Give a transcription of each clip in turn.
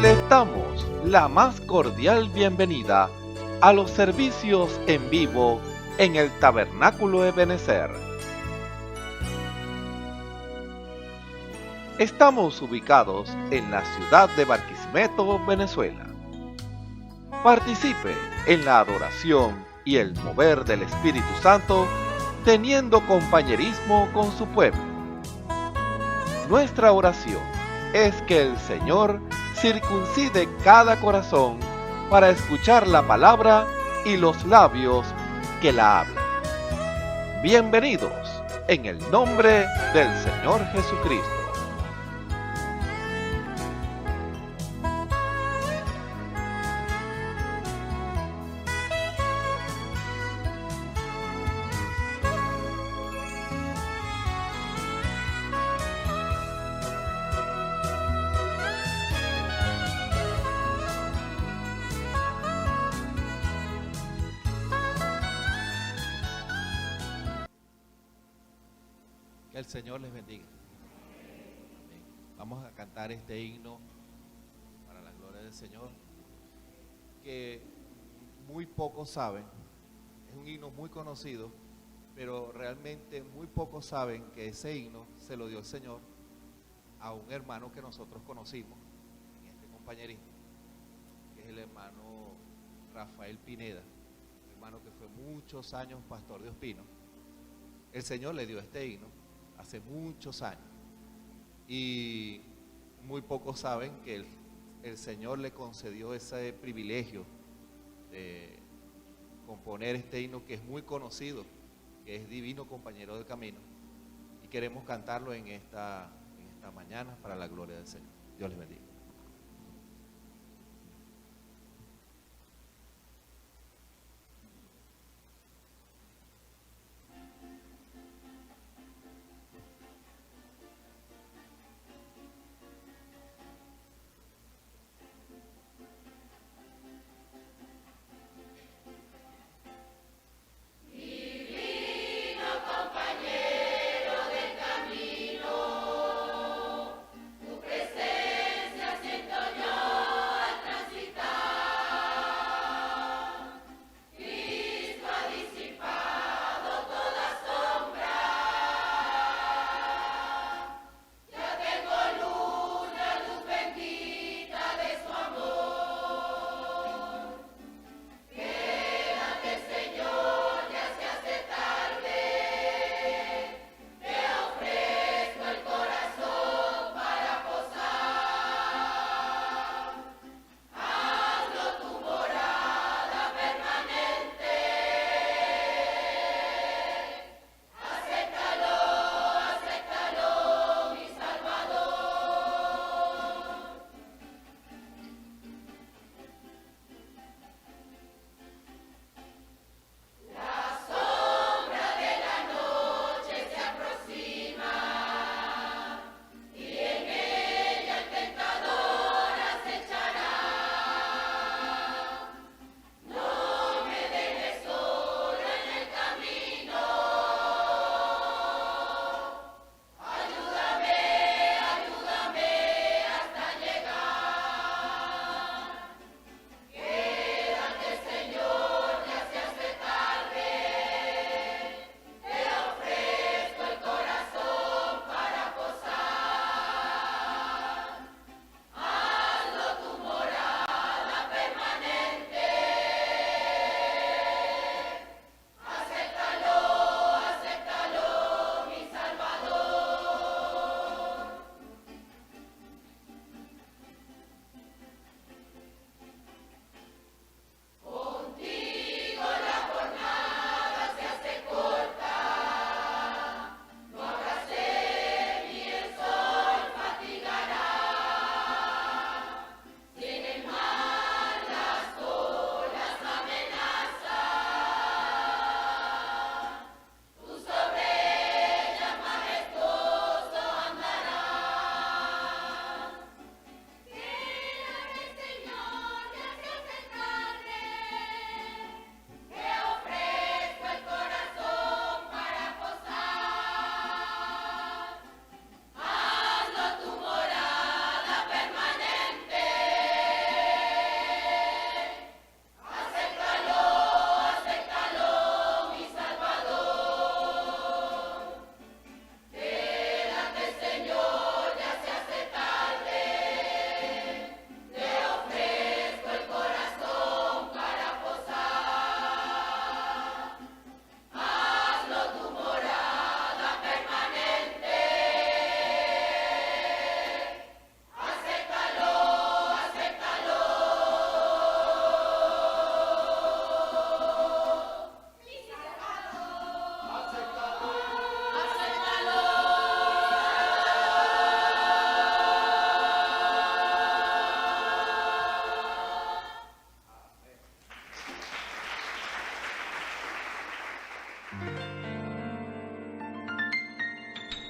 Les damos la más cordial bienvenida a los servicios en vivo en el Tabernáculo Ebenezer. Estamos ubicados en la ciudad de Barquisimeto, Venezuela. Participe en la adoración y el mover del Espíritu Santo, teniendo compañerismo con su pueblo. Nuestra oración es que el Señor circuncide cada corazón para escuchar la palabra y los labios que la hablan. Bienvenidos en el nombre del Señor Jesucristo. Que el Señor les bendiga. Amén. Vamos a cantar este himno para la gloria del Señor, que muy pocos saben. Es un himno muy conocido, pero realmente muy pocos saben que ese himno se lo dio el Señor a un hermano que nosotros conocimos en este compañerismo, que es el hermano Rafael Pineda, un hermano que fue muchos años pastor de Ospino. El Señor le dio este himno hace muchos años y muy pocos saben que el Señor le concedió ese privilegio de componer este himno que es muy conocido, que es Divino Compañero del Camino, y queremos cantarlo en esta mañana para la gloria del Señor. Dios les bendiga. Tu presencia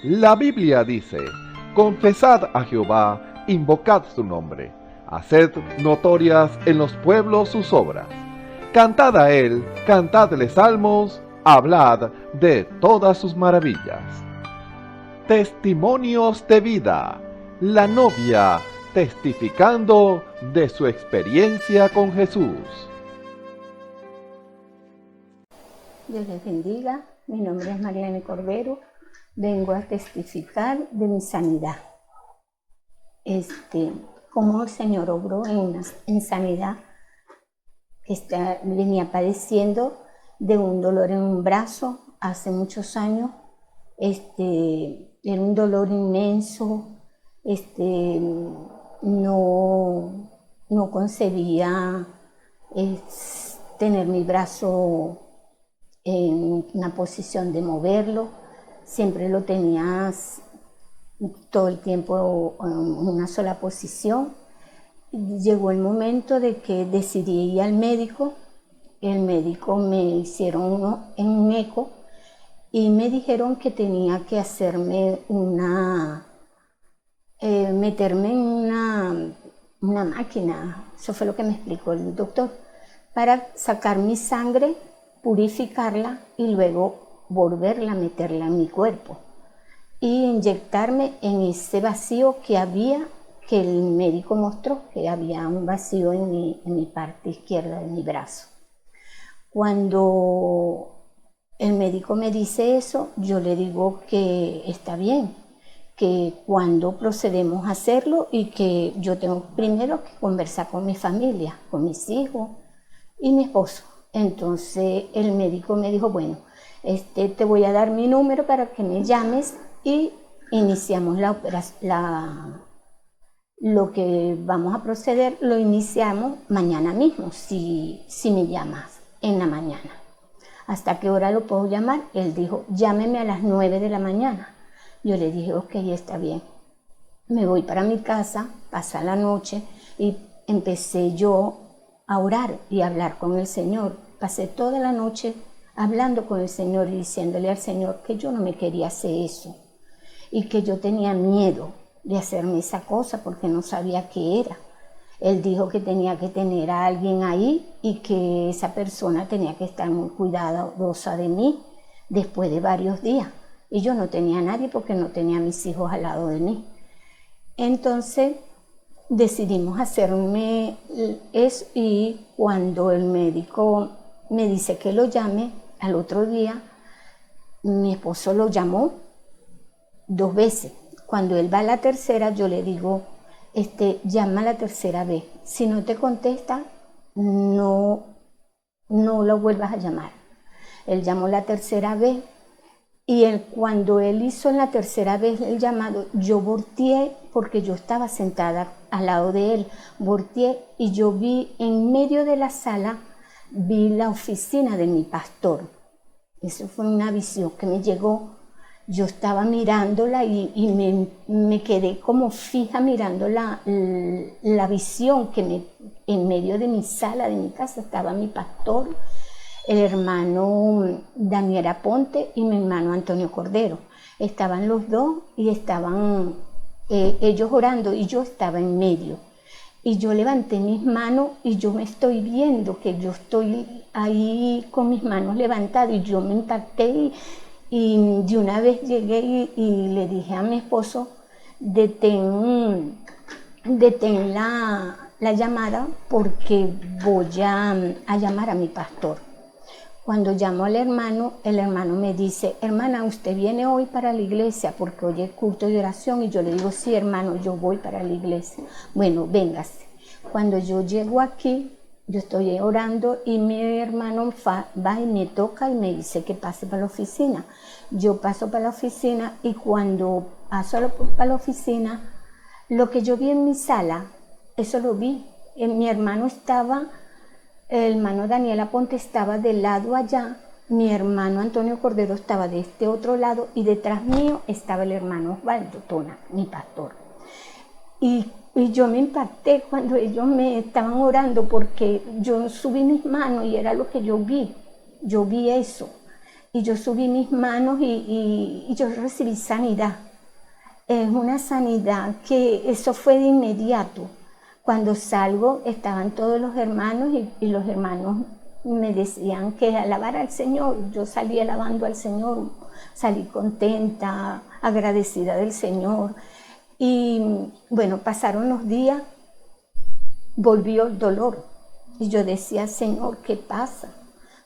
La Biblia dice, confesad a Jehová, invocad su nombre, haced notorias en los pueblos sus obras. Cantad a él, cantadle salmos, hablad de todas sus maravillas. Testimonios de vida. La novia testificando de su experiencia con Jesús. Dios les bendiga. Mi nombre es Mariana Cordero. Vengo a testificar de mi sanidad. Cómo el Señor obró en sanidad. Venía padeciendo de un dolor en un brazo hace muchos años. Era un dolor inmenso. No concebía tener mi brazo en una posición de moverlo. Siempre lo tenía todo el tiempo en una sola posición. Llegó el momento de que decidí ir al médico. El médico me hicieron un eco y me dijeron que tenía que hacerme meterme en una máquina, eso fue lo que me explicó el doctor, para sacar mi sangre, purificarla y luego volverla a meterla en mi cuerpo y inyectarme en ese vacío que el médico mostró, que había un vacío en mi parte izquierda de mi brazo. Cuando el médico me dice eso, yo le digo que está bien, que cuando procedemos a hacerlo y que yo tengo primero que conversar con mi familia, con mis hijos y mi esposo. Entonces el médico me dijo, bueno, te voy a dar mi número para que me llames y iniciamos la operación. Lo que vamos a proceder lo iniciamos mañana mismo, si me llamas en la mañana. ¿Hasta qué hora lo puedo llamar? Él dijo, llámeme a las 9 de la mañana. Yo le dije, ok, está bien. Me voy para mi casa, pasa la noche y empecé yo a orar y a hablar con el Señor. Pasé toda la noche hablando con el Señor y diciéndole al Señor que yo no me quería hacer eso y que yo tenía miedo de hacerme esa cosa porque no sabía qué era. Él dijo que tenía que tener a alguien ahí y que esa persona tenía que estar muy cuidadosa de mí después de varios días. Y yo no tenía a nadie porque no tenía a mis hijos al lado de mí. Entonces decidimos hacerme eso y cuando el médico me dice que lo llame, al otro día mi esposo lo llamó 2 veces. Cuando él va a la tercera, yo le digo, llama a la tercera vez. Si no te contesta, no lo vuelvas a llamar. Él llamó la tercera vez y cuando él hizo la tercera vez el llamado, yo volteé porque yo estaba sentada al lado de él. Volteé y yo vi en medio de la sala, vi la oficina de mi pastor. Eso fue una visión que me llegó. Yo estaba mirándola y me quedé como fija mirando la visión que en medio de mi sala, de mi casa, estaba mi pastor, el hermano Daniel Aponte y mi hermano Antonio Cordero. Estaban los dos y estaban ellos orando y yo estaba en medio. Y yo levanté mis manos y yo me estoy viendo que yo estoy ahí con mis manos levantadas y yo me impacté y de una vez llegué y le dije a mi esposo, detén la llamada porque voy a llamar a mi pastor. Cuando llamo al hermano, el hermano me dice, hermana, ¿usted viene hoy para la iglesia? Porque hoy es culto de oración. Y yo le digo, sí, hermano, yo voy para la iglesia. Bueno, véngase. Cuando yo llego aquí, yo estoy orando y mi hermano va y me toca y me dice que pase para la oficina. Yo paso para la oficina y cuando paso para la oficina, lo que yo vi en mi sala, eso lo vi. Mi hermano el hermano Daniel Aponte estaba del lado allá, mi hermano Antonio Cordero estaba de este otro lado y detrás mío estaba el hermano Osvaldo Tona, mi pastor. Y yo me impacté cuando ellos me estaban orando porque yo subí mis manos y era lo que yo vi eso. y yo subí mis manos y yo recibí sanidad. Es una sanidad que eso fue de inmediato. Cuando salgo estaban todos los hermanos y los hermanos me decían que alabara al Señor. Yo salí alabando al Señor, salí contenta, agradecida del Señor. Y bueno, pasaron los días, volvió el dolor. Y yo decía, Señor, ¿qué pasa?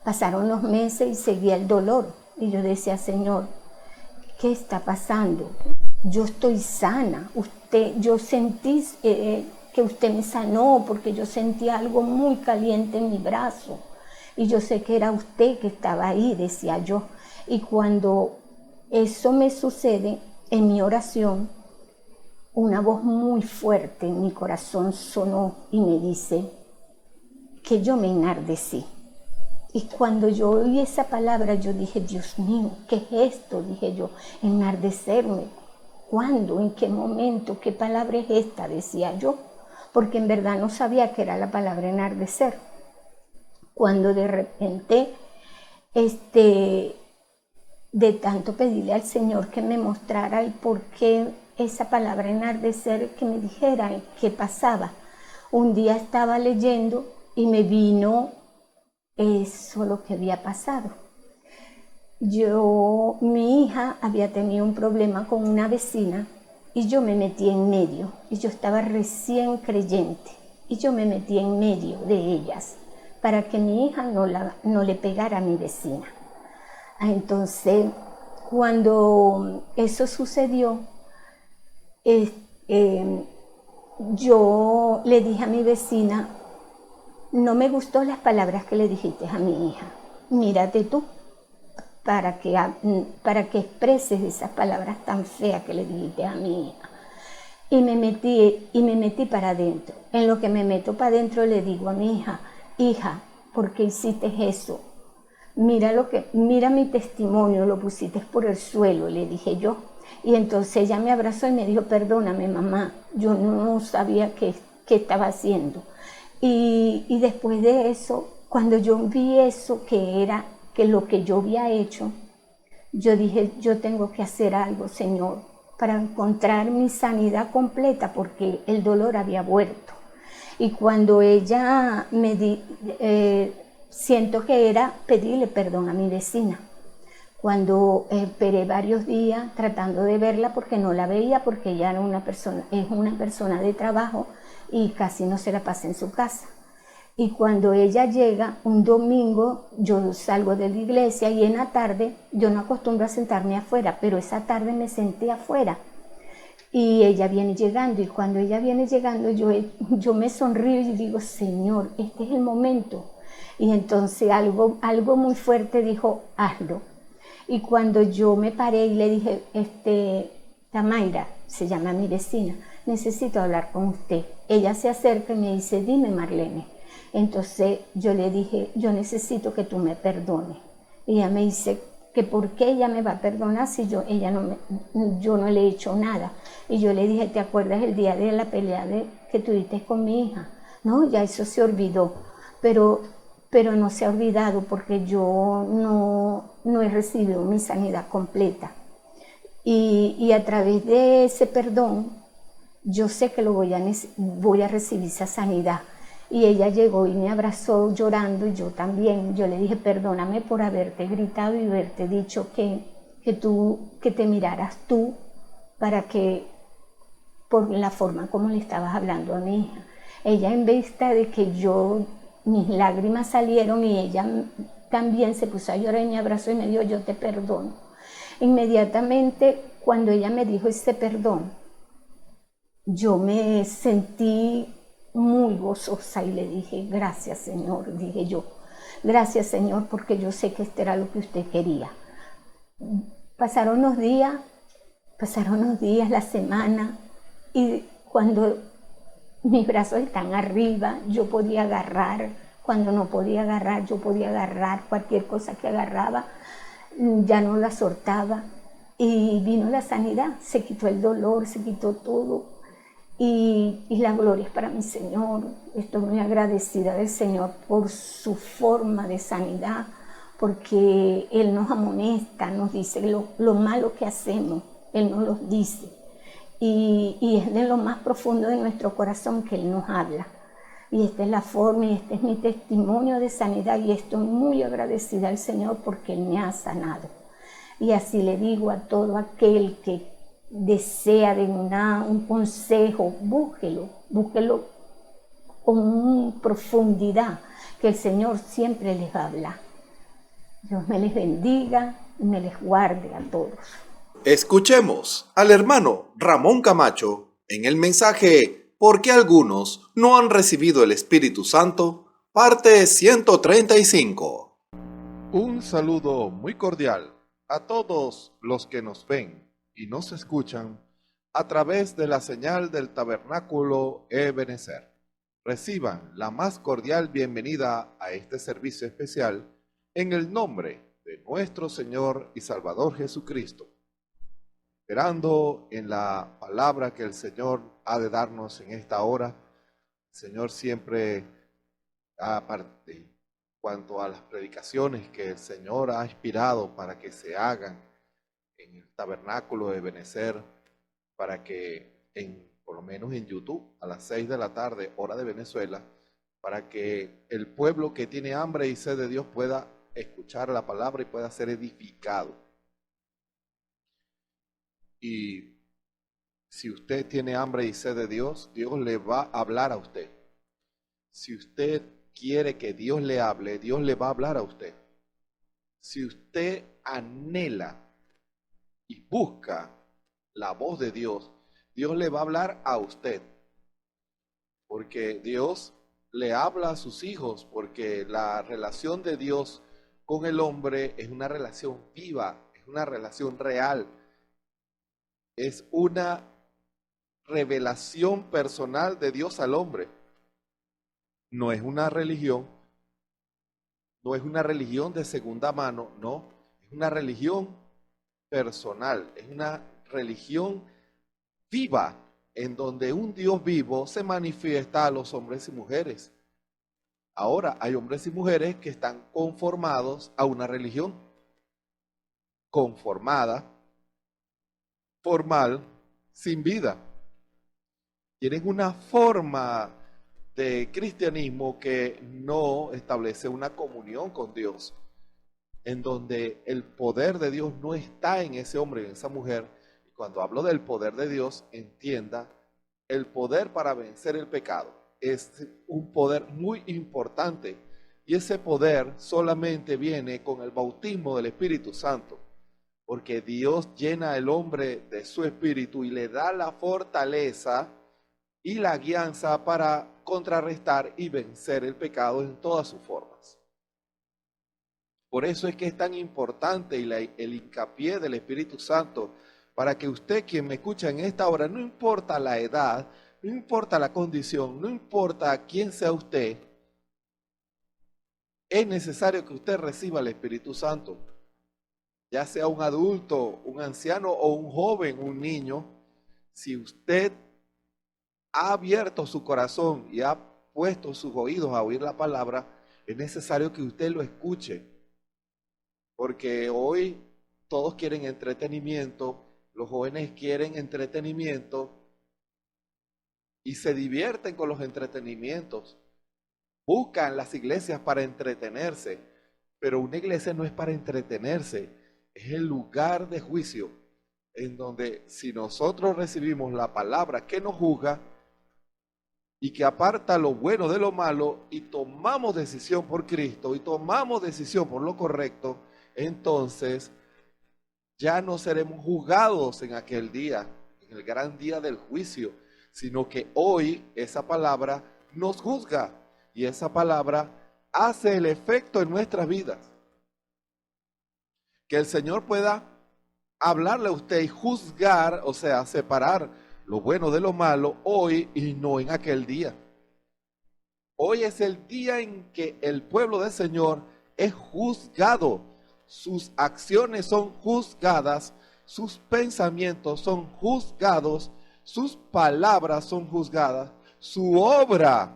Pasaron los meses y seguía el dolor. Y yo decía, Señor, ¿qué está pasando? Yo estoy sana. Yo sentí que usted me sanó porque yo sentí algo muy caliente en mi brazo. Y yo sé que era usted que estaba ahí, decía yo. Y cuando eso me sucede, en mi oración, una voz muy fuerte en mi corazón sonó y me dice que yo me enardecí. Y cuando yo oí esa palabra, yo dije, Dios mío, ¿qué es esto? Dije yo, enardecerme. ¿Cuándo? ¿En qué momento? ¿Qué palabra es esta? Decía yo, porque en verdad no sabía que era la palabra enardecer. Cuando de repente, de tanto pedirle al Señor que me mostrara el por qué esa palabra enardecer, que me dijera qué pasaba. Un día estaba leyendo y me vino eso lo que había pasado. Mi hija había tenido un problema con una vecina y yo me metí en medio. Y yo estaba recién creyente y yo me metí en medio de ellas para que mi hija no le pegara a mi vecina. Entonces, cuando eso sucedió, yo le dije a mi vecina, no me gustó las palabras que le dijiste a mi hija. Mírate tú, para que expreses esas palabras tan feas que le dijiste a mi hija. Y me metí para adentro. En lo que me meto para adentro le digo a mi hija, hija, ¿por qué hiciste eso? Mira mi testimonio, lo pusiste por el suelo, le dije yo. Y entonces ella me abrazó y me dijo, perdóname mamá, yo no sabía qué estaba haciendo. Y después de eso, cuando yo vi eso que lo que yo había hecho, yo dije, yo tengo que hacer algo, Señor, para encontrar mi sanidad completa, porque el dolor había vuelto. Y cuando ella siento que era pedirle perdón a mi vecina. Cuando esperé varios días tratando de verla porque no la veía, porque ella es una persona de trabajo y casi no se la pasa en su casa. Y cuando ella llega, un domingo, yo salgo de la iglesia y en la tarde, yo no acostumbro a sentarme afuera, pero esa tarde me senté afuera. Y ella viene llegando, y cuando ella viene llegando, yo me sonrío y digo, Señor, este es el momento. Y entonces algo muy fuerte dijo, hazlo. Y cuando yo me paré y le dije, Tamaira, se llama mi vecina, necesito hablar con usted. Ella se acerca y me dice, dime Marlene. Entonces yo le dije, yo necesito que tú me perdones. Y ella me dice que por qué ella me va a perdonar si yo no le he hecho nada. Y yo le dije, ¿te acuerdas el día de la pelea que tuviste con mi hija? No, ya eso se olvidó, pero no se ha olvidado porque yo no he recibido mi sanidad completa. Y a través de ese perdón, yo sé que voy a recibir esa sanidad. Y ella llegó y me abrazó llorando y yo también. Yo le dije, perdóname por haberte gritado y haberte dicho que te miraras tú para que, por la forma como le estabas hablando a mi hija. Ella, en vista de que mis lágrimas salieron y ella también se puso a llorar y me abrazó y me dijo, yo te perdono. Inmediatamente, cuando ella me dijo ese perdón, yo me sentí muy gozosa y le dije, gracias Señor, dije yo, gracias Señor, porque yo sé que esto era lo que usted quería. Pasaron los días, la semana, y cuando mis brazos están arriba, yo podía agarrar, cuando no podía agarrar, yo podía agarrar cualquier cosa que agarraba, ya no la soltaba, y vino la sanidad, se quitó el dolor, se quitó todo. Y la gloria es para mi Señor. Estoy muy agradecida del Señor por su forma de sanidad, porque Él nos amonesta, nos dice lo malo que hacemos, Él nos lo dice. Y es de lo más profundo de nuestro corazón que Él nos habla. Y esta es la forma y este es mi testimonio de sanidad y estoy muy agradecida al Señor porque Él me ha sanado. Y así le digo a todo aquel que desea de un consejo, búsquelo con profundidad, que el Señor siempre les habla. Dios me les bendiga y me les guarde a todos. Escuchemos al hermano Ramón Camacho en el mensaje ¿Por qué algunos no han recibido el Espíritu Santo? Parte 135. Un saludo muy cordial a todos los que nos ven y nos escuchan a través de la señal del Tabernáculo Ebenezer. Reciban la más cordial bienvenida a este servicio especial en el nombre de nuestro Señor y Salvador Jesucristo, esperando en la palabra que el Señor ha de darnos en esta hora. El Señor siempre, aparte, cuanto a las predicaciones que el Señor ha inspirado para que se hagan en el Tabernáculo de Ebenezer, para que por lo menos en YouTube a las 6 de la tarde, hora de Venezuela, para que el pueblo que tiene hambre y sed de Dios pueda escuchar la palabra y pueda ser edificado. Y si usted tiene hambre y sed de Dios, Dios le va a hablar a usted. Si usted quiere que Dios le hable, Dios le va a hablar a usted. Si usted anhela y busca la voz de Dios, Dios le va a hablar a usted. Porque Dios le habla a sus hijos, porque la relación de Dios con el hombre es una relación viva, es una relación real. Es una revelación personal de Dios al hombre. No es una religión, no es una religión de segunda mano, no, es una religión personal, es una religión viva, en donde un Dios vivo se manifiesta a los hombres y mujeres. Ahora, hay hombres y mujeres que están conformados a una religión, conformada, formal, sin vida. Tienen una forma de cristianismo que no establece una comunión con Dios, en donde el poder de Dios no está en ese hombre, en esa mujer. Y cuando hablo del poder de Dios, entienda el poder para vencer el pecado. Es un poder muy importante y ese poder solamente viene con el bautismo del Espíritu Santo, porque Dios llena al hombre de su espíritu y le da la fortaleza y la guianza para contrarrestar y vencer el pecado en todas sus formas. Por eso es que es tan importante el hincapié del Espíritu Santo, para que usted, quien me escucha en esta hora, no importa la edad, no importa la condición, no importa quién sea usted, es necesario que usted reciba el Espíritu Santo. Ya sea un adulto, un anciano o un joven, un niño, si usted ha abierto su corazón y ha puesto sus oídos a oír la palabra, es necesario que usted lo escuche. Porque hoy todos quieren entretenimiento, los jóvenes quieren entretenimiento y se divierten con los entretenimientos. Buscan las iglesias para entretenerse, pero una iglesia no es para entretenerse, es el lugar de juicio, en donde si nosotros recibimos la palabra que nos juzga y que aparta lo bueno de lo malo y tomamos decisión por Cristo y tomamos decisión por lo correcto, entonces ya no seremos juzgados en aquel día, en el gran día del juicio, sino que hoy esa palabra nos juzga y esa palabra hace el efecto en nuestras vidas. Que el Señor pueda hablarle a usted y juzgar, o sea, separar lo bueno de lo malo hoy y no en aquel día. Hoy es el día en que el pueblo del Señor es juzgado. Sus acciones son juzgadas, sus pensamientos son juzgados, sus palabras son juzgadas, su obra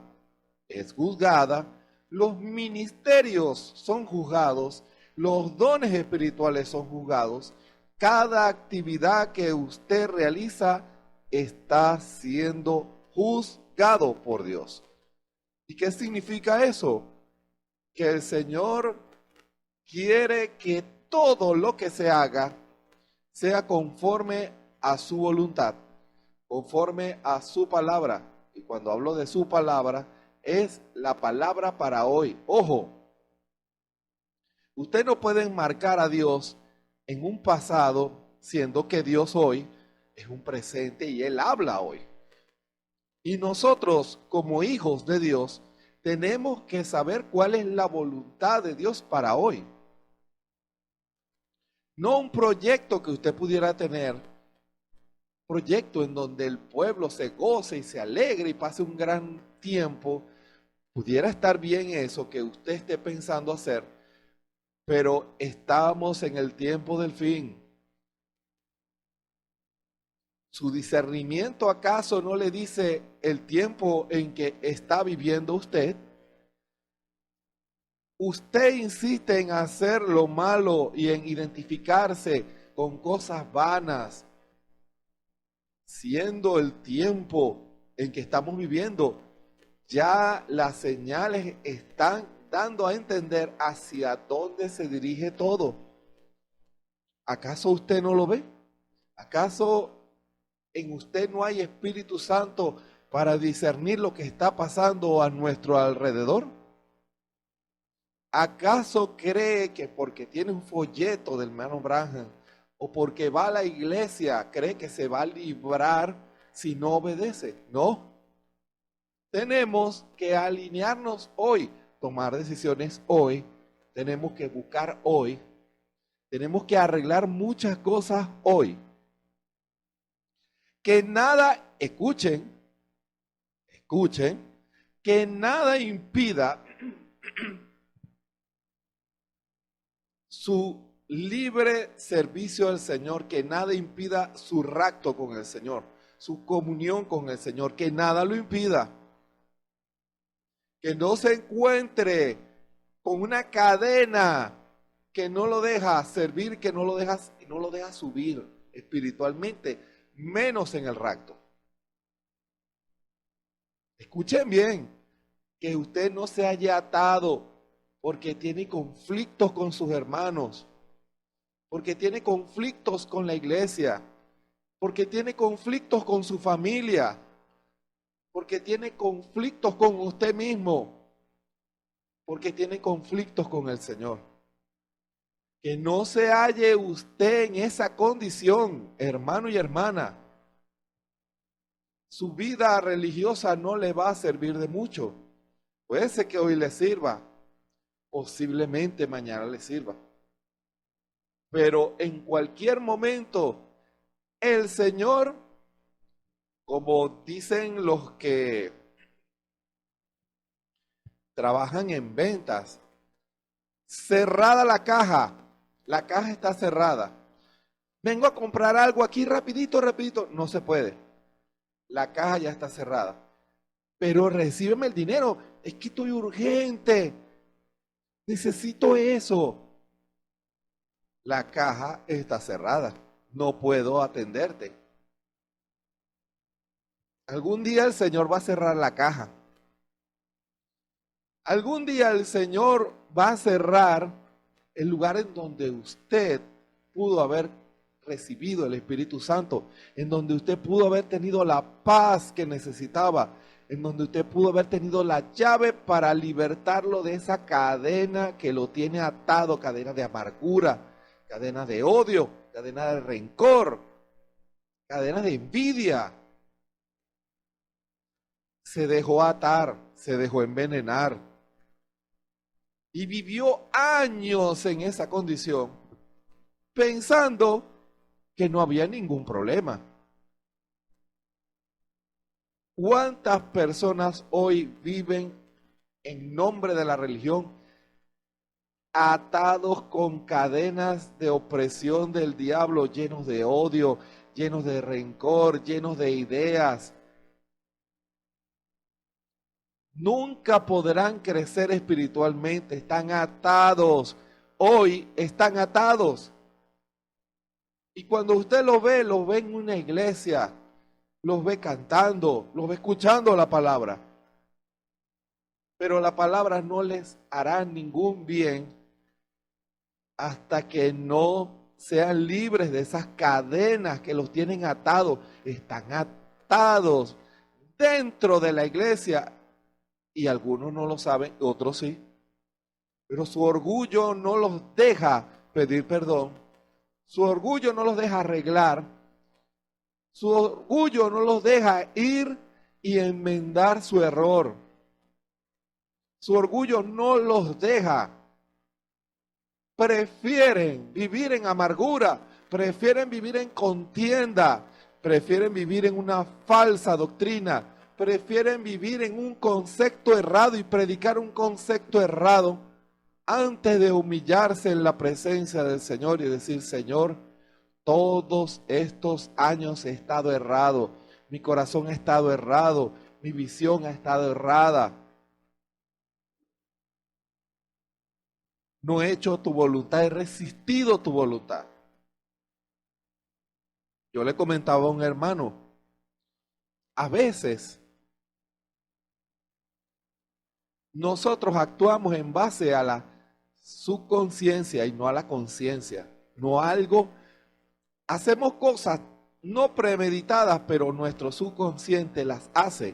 es juzgada, los ministerios son juzgados, Los dones espirituales son juzgados. Cada actividad que usted realiza está siendo juzgado por Dios. ¿Y qué significa eso? Que el Señor quiere que todo lo que se haga sea conforme a su voluntad, conforme a su palabra. Y cuando hablo de su palabra, es la palabra para hoy. Ojo, usted no puede enmarcar a Dios en un pasado, siendo que Dios hoy es un presente y Él habla hoy. Y nosotros, como hijos de Dios, tenemos que saber cuál es la voluntad de Dios para hoy. No un proyecto que usted pudiera tener, proyecto en donde el pueblo se goce y se alegre y pase un gran tiempo. Pudiera estar bien eso que usted esté pensando hacer, pero estamos en el tiempo del fin. ¿Su discernimiento acaso no le dice el tiempo en que está viviendo usted? Usted insiste en hacer lo malo y en identificarse con cosas vanas, siendo el tiempo en que estamos viviendo. Ya las señales están dando a entender hacia dónde se dirige todo. ¿Acaso usted no lo ve? ¿Acaso en usted no hay Espíritu Santo para discernir lo que está pasando a nuestro alrededor? ¿Acaso cree que porque tiene un folleto del hermano Branham o porque va a la iglesia cree que se va a librar si no obedece? No. Tenemos que alinearnos hoy, tomar decisiones hoy, tenemos que buscar hoy, tenemos que arreglar muchas cosas hoy. Que nada, escuchen, que nada impida su libre servicio al Señor, que nada impida su rapto con el Señor, su comunión con el Señor, que nada lo impida. Que no se encuentre con una cadena que no lo deja servir, que no lo deja subir espiritualmente, menos en el rapto. Escuchen bien, que usted no se haya atado porque tiene conflictos con sus hermanos, porque tiene conflictos con la iglesia, porque tiene conflictos con su familia, porque tiene conflictos con usted mismo, porque tiene conflictos con el Señor. Que no se halle usted en esa condición, hermano y hermana. Su vida religiosa no le va a servir de mucho. Puede ser que hoy le sirva, posiblemente mañana le sirva. Pero en cualquier momento, el Señor, como dicen los que trabajan en ventas, cerrada la caja está cerrada. Vengo a comprar algo aquí rapidito, no se puede. La caja ya está cerrada. Pero recíbeme el dinero, es que estoy urgente, necesito eso. La caja está cerrada, no puedo atenderte. Algún día el Señor va a cerrar la caja. Algún día el Señor va a cerrar el lugar en donde usted pudo haber recibido el Espíritu Santo, en donde usted pudo haber tenido la paz que necesitaba, en donde usted pudo haber tenido la llave para libertarlo de esa cadena que lo tiene atado, cadena de amargura, cadena de odio, cadena de rencor, cadena de envidia. Se dejó atar, se dejó envenenar y vivió años en esa condición, pensando que no había ningún problema. ¿Cuántas personas hoy viven en nombre de la religión atados con cadenas de opresión del diablo, llenos de odio, llenos de rencor, llenos de ideas? Nunca podrán crecer espiritualmente, están atados hoy están atados. Y cuando usted los ve en una iglesia, los ve cantando, los ve escuchando la palabra. Pero la palabra no les hará ningún bien hasta que no sean libres de esas cadenas que los tienen atados. Están atados dentro de la iglesia y algunos no lo saben, otros sí. Pero su orgullo no los deja pedir perdón. Su orgullo no los deja arreglar. Su orgullo no los deja ir y enmendar su error. Su orgullo no los deja. Prefieren vivir en amargura, prefieren vivir en contienda, prefieren vivir en una falsa doctrina, prefieren vivir en un concepto errado y predicar un concepto errado antes de humillarse en la presencia del Señor y decir: Señor, todos estos años he estado errado, mi corazón ha estado errado, mi visión ha estado errada. No he hecho tu voluntad, he resistido tu voluntad. Yo le comentaba a un hermano, a veces nosotros actuamos en base a la subconsciencia y no a la conciencia, no a algo. Hacemos cosas no premeditadas, pero nuestro subconsciente las hace.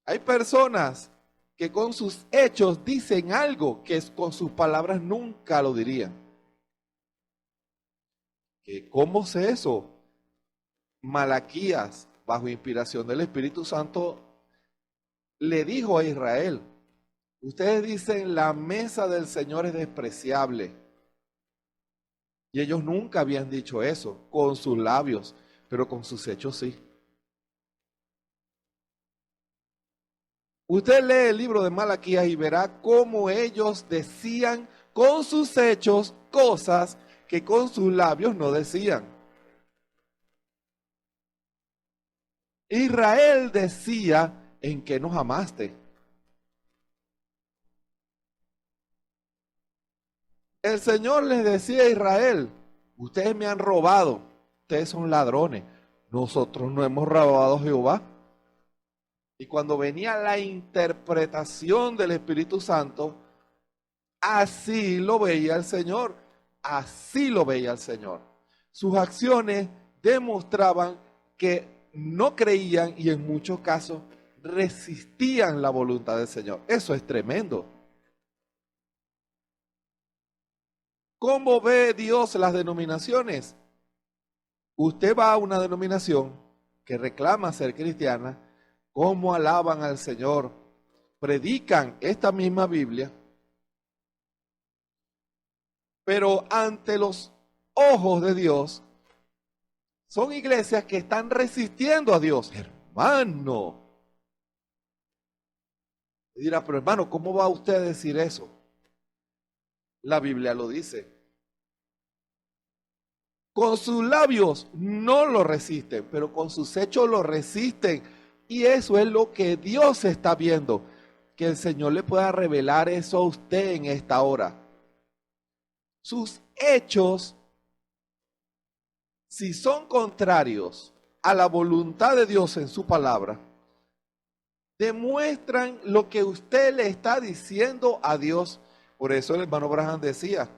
Hay personas que con sus hechos dicen algo que con sus palabras nunca lo dirían. ¿Cómo sé eso? Malaquías, bajo inspiración del Espíritu Santo, le dijo a Israel: ustedes dicen la mesa del Señor es despreciable. Y ellos nunca habían dicho eso con sus labios, pero con sus hechos sí. Usted lee el libro de Malaquías y verá cómo ellos decían con sus hechos cosas que con sus labios no decían. Israel decía: ¿en qué nos amaste? El Señor les decía a Israel: ustedes me han robado, ustedes son ladrones, nosotros no hemos robado a Jehová. Y cuando venía la interpretación del Espíritu Santo, así lo veía el Señor, así lo veía el Señor. Sus acciones demostraban que no creían y en muchos casos resistían la voluntad del Señor. Eso es tremendo. ¿Cómo ve Dios las denominaciones? Usted va a una denominación que reclama ser cristiana, ¿cómo alaban al Señor? Predican esta misma Biblia, pero ante los ojos de Dios, son iglesias que están resistiendo a Dios. Hermano. Y dirá: pero hermano, ¿cómo va usted a decir eso? La Biblia lo dice. Con sus labios no lo resisten, pero con sus hechos lo resisten. Y eso es lo que Dios está viendo. Que el Señor le pueda revelar eso a usted en esta hora. Sus hechos, si son contrarios a la voluntad de Dios en su palabra, demuestran lo que usted le está diciendo a Dios. Por eso el hermano Branham decía: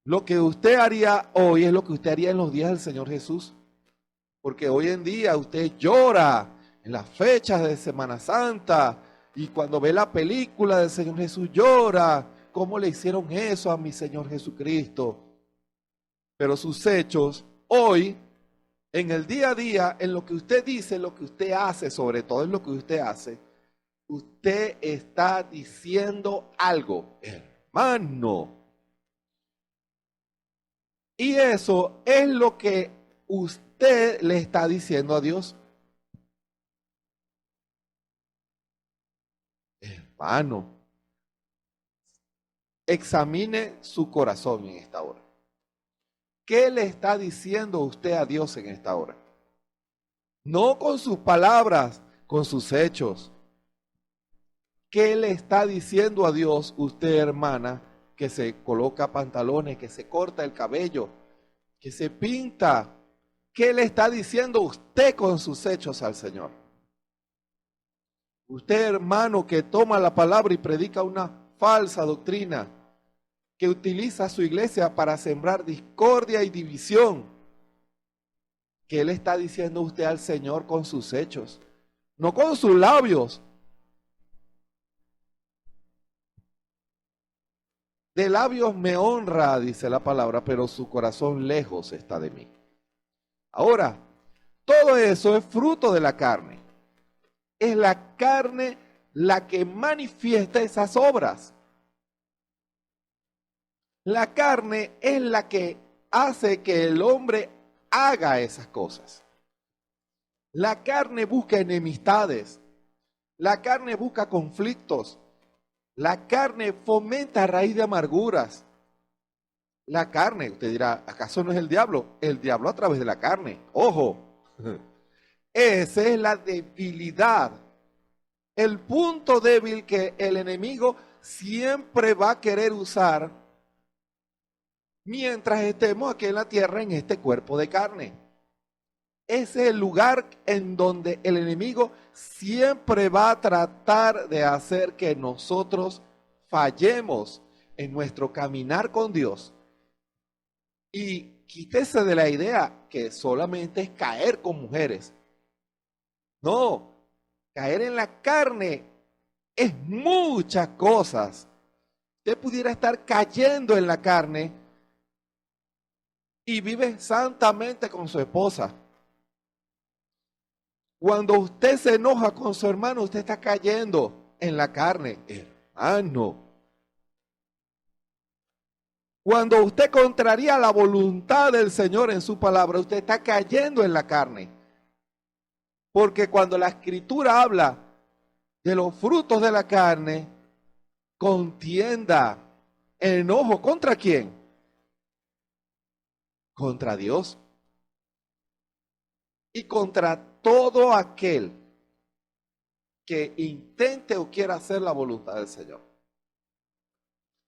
lo que usted haría hoy es lo que usted haría en los días del Señor Jesús. Porque hoy en día usted llora en las fechas de Semana Santa y cuando ve la película del Señor Jesús llora. ¿Cómo le hicieron eso a mi Señor Jesucristo? Pero sus hechos hoy, en el día a día, en lo que usted dice, en lo que usted hace, sobre todo en lo que usted hace, usted está diciendo algo, hermano. Y eso es lo que usted le está diciendo a Dios. Hermano, examine su corazón en esta hora. ¿Qué le está diciendo usted a Dios en esta hora? No con sus palabras, con sus hechos. ¿Qué le está diciendo a Dios usted, hermana, que se coloca pantalones, que se corta el cabello, que se pinta? ¿Qué le está diciendo usted con sus hechos al Señor? Usted, hermano, que toma la palabra y predica una falsa doctrina, que utiliza su iglesia para sembrar discordia y división. ¿Qué le está diciendo usted al Señor con sus hechos? No con sus labios. De labios me honra, dice la palabra, pero su corazón lejos está de mí. Ahora, todo eso es fruto de la carne. Es la carne la que manifiesta esas obras. La carne es la que hace que el hombre haga esas cosas. La carne busca enemistades. La carne busca conflictos. La carne fomenta raíz de amarguras. La carne, usted dirá, ¿acaso no es el diablo? El diablo a través de la carne. Ojo, esa es la debilidad. El punto débil que el enemigo siempre va a querer usar mientras estemos aquí en la tierra en este cuerpo de carne. Ese es el lugar en donde el enemigo siempre va a tratar de hacer que nosotros fallemos en nuestro caminar con Dios. Y quítese de la idea que solamente es caer con mujeres. No, caer en la carne es muchas cosas. Usted pudiera estar cayendo en la carne y vive santamente con su esposa. Cuando usted se enoja con su hermano, usted está cayendo en la carne, hermano. Cuando usted contraría la voluntad del Señor en su palabra, usted está cayendo en la carne. Porque cuando la Escritura habla de los frutos de la carne, contienda, enojo, ¿contra quién? Contra Dios. Y contra todo aquel que intente o quiera hacer la voluntad del Señor.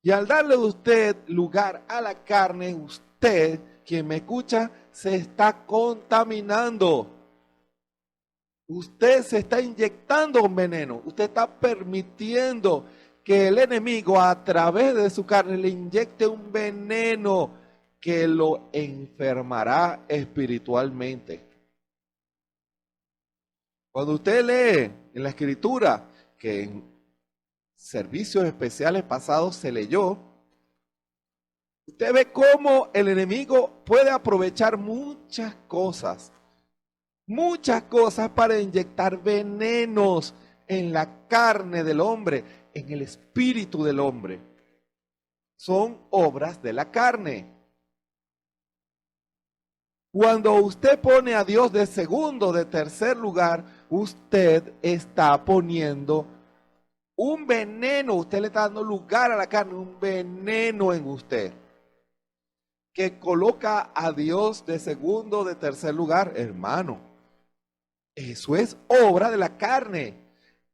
Y al darle a usted lugar a la carne, usted, quien me escucha, se está contaminando. Usted se está inyectando un veneno. Usted está permitiendo que el enemigo a través de su carne le inyecte un veneno que lo enfermará espiritualmente. Cuando usted lee en la Escritura, que en servicios especiales pasados se leyó, usted ve cómo el enemigo puede aprovechar muchas cosas para inyectar venenos en la carne del hombre, en el espíritu del hombre. Son obras de la carne. Cuando usted pone a Dios de segundo, de tercer lugar, usted está poniendo un veneno, usted le está dando lugar a la carne, un veneno en usted, que coloca a Dios de segundo, de tercer lugar, hermano. Eso es obra de la carne,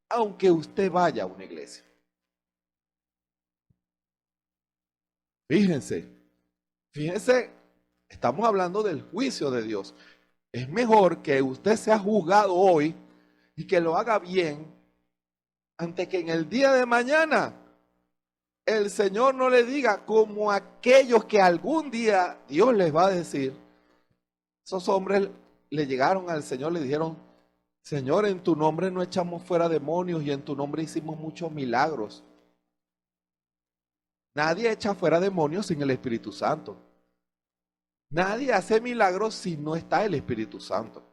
aunque usted vaya a una iglesia. Fíjense, estamos hablando del juicio de Dios. Es mejor que usted sea juzgado hoy y que lo haga bien, antes que en el día de mañana el Señor no le diga como aquellos que algún día Dios les va a decir. Esos hombres le llegaron al Señor, le dijeron: Señor, en tu nombre no echamos fuera demonios y en tu nombre hicimos muchos milagros. Nadie echa fuera demonios sin el Espíritu Santo. Nadie hace milagros si no está el Espíritu Santo.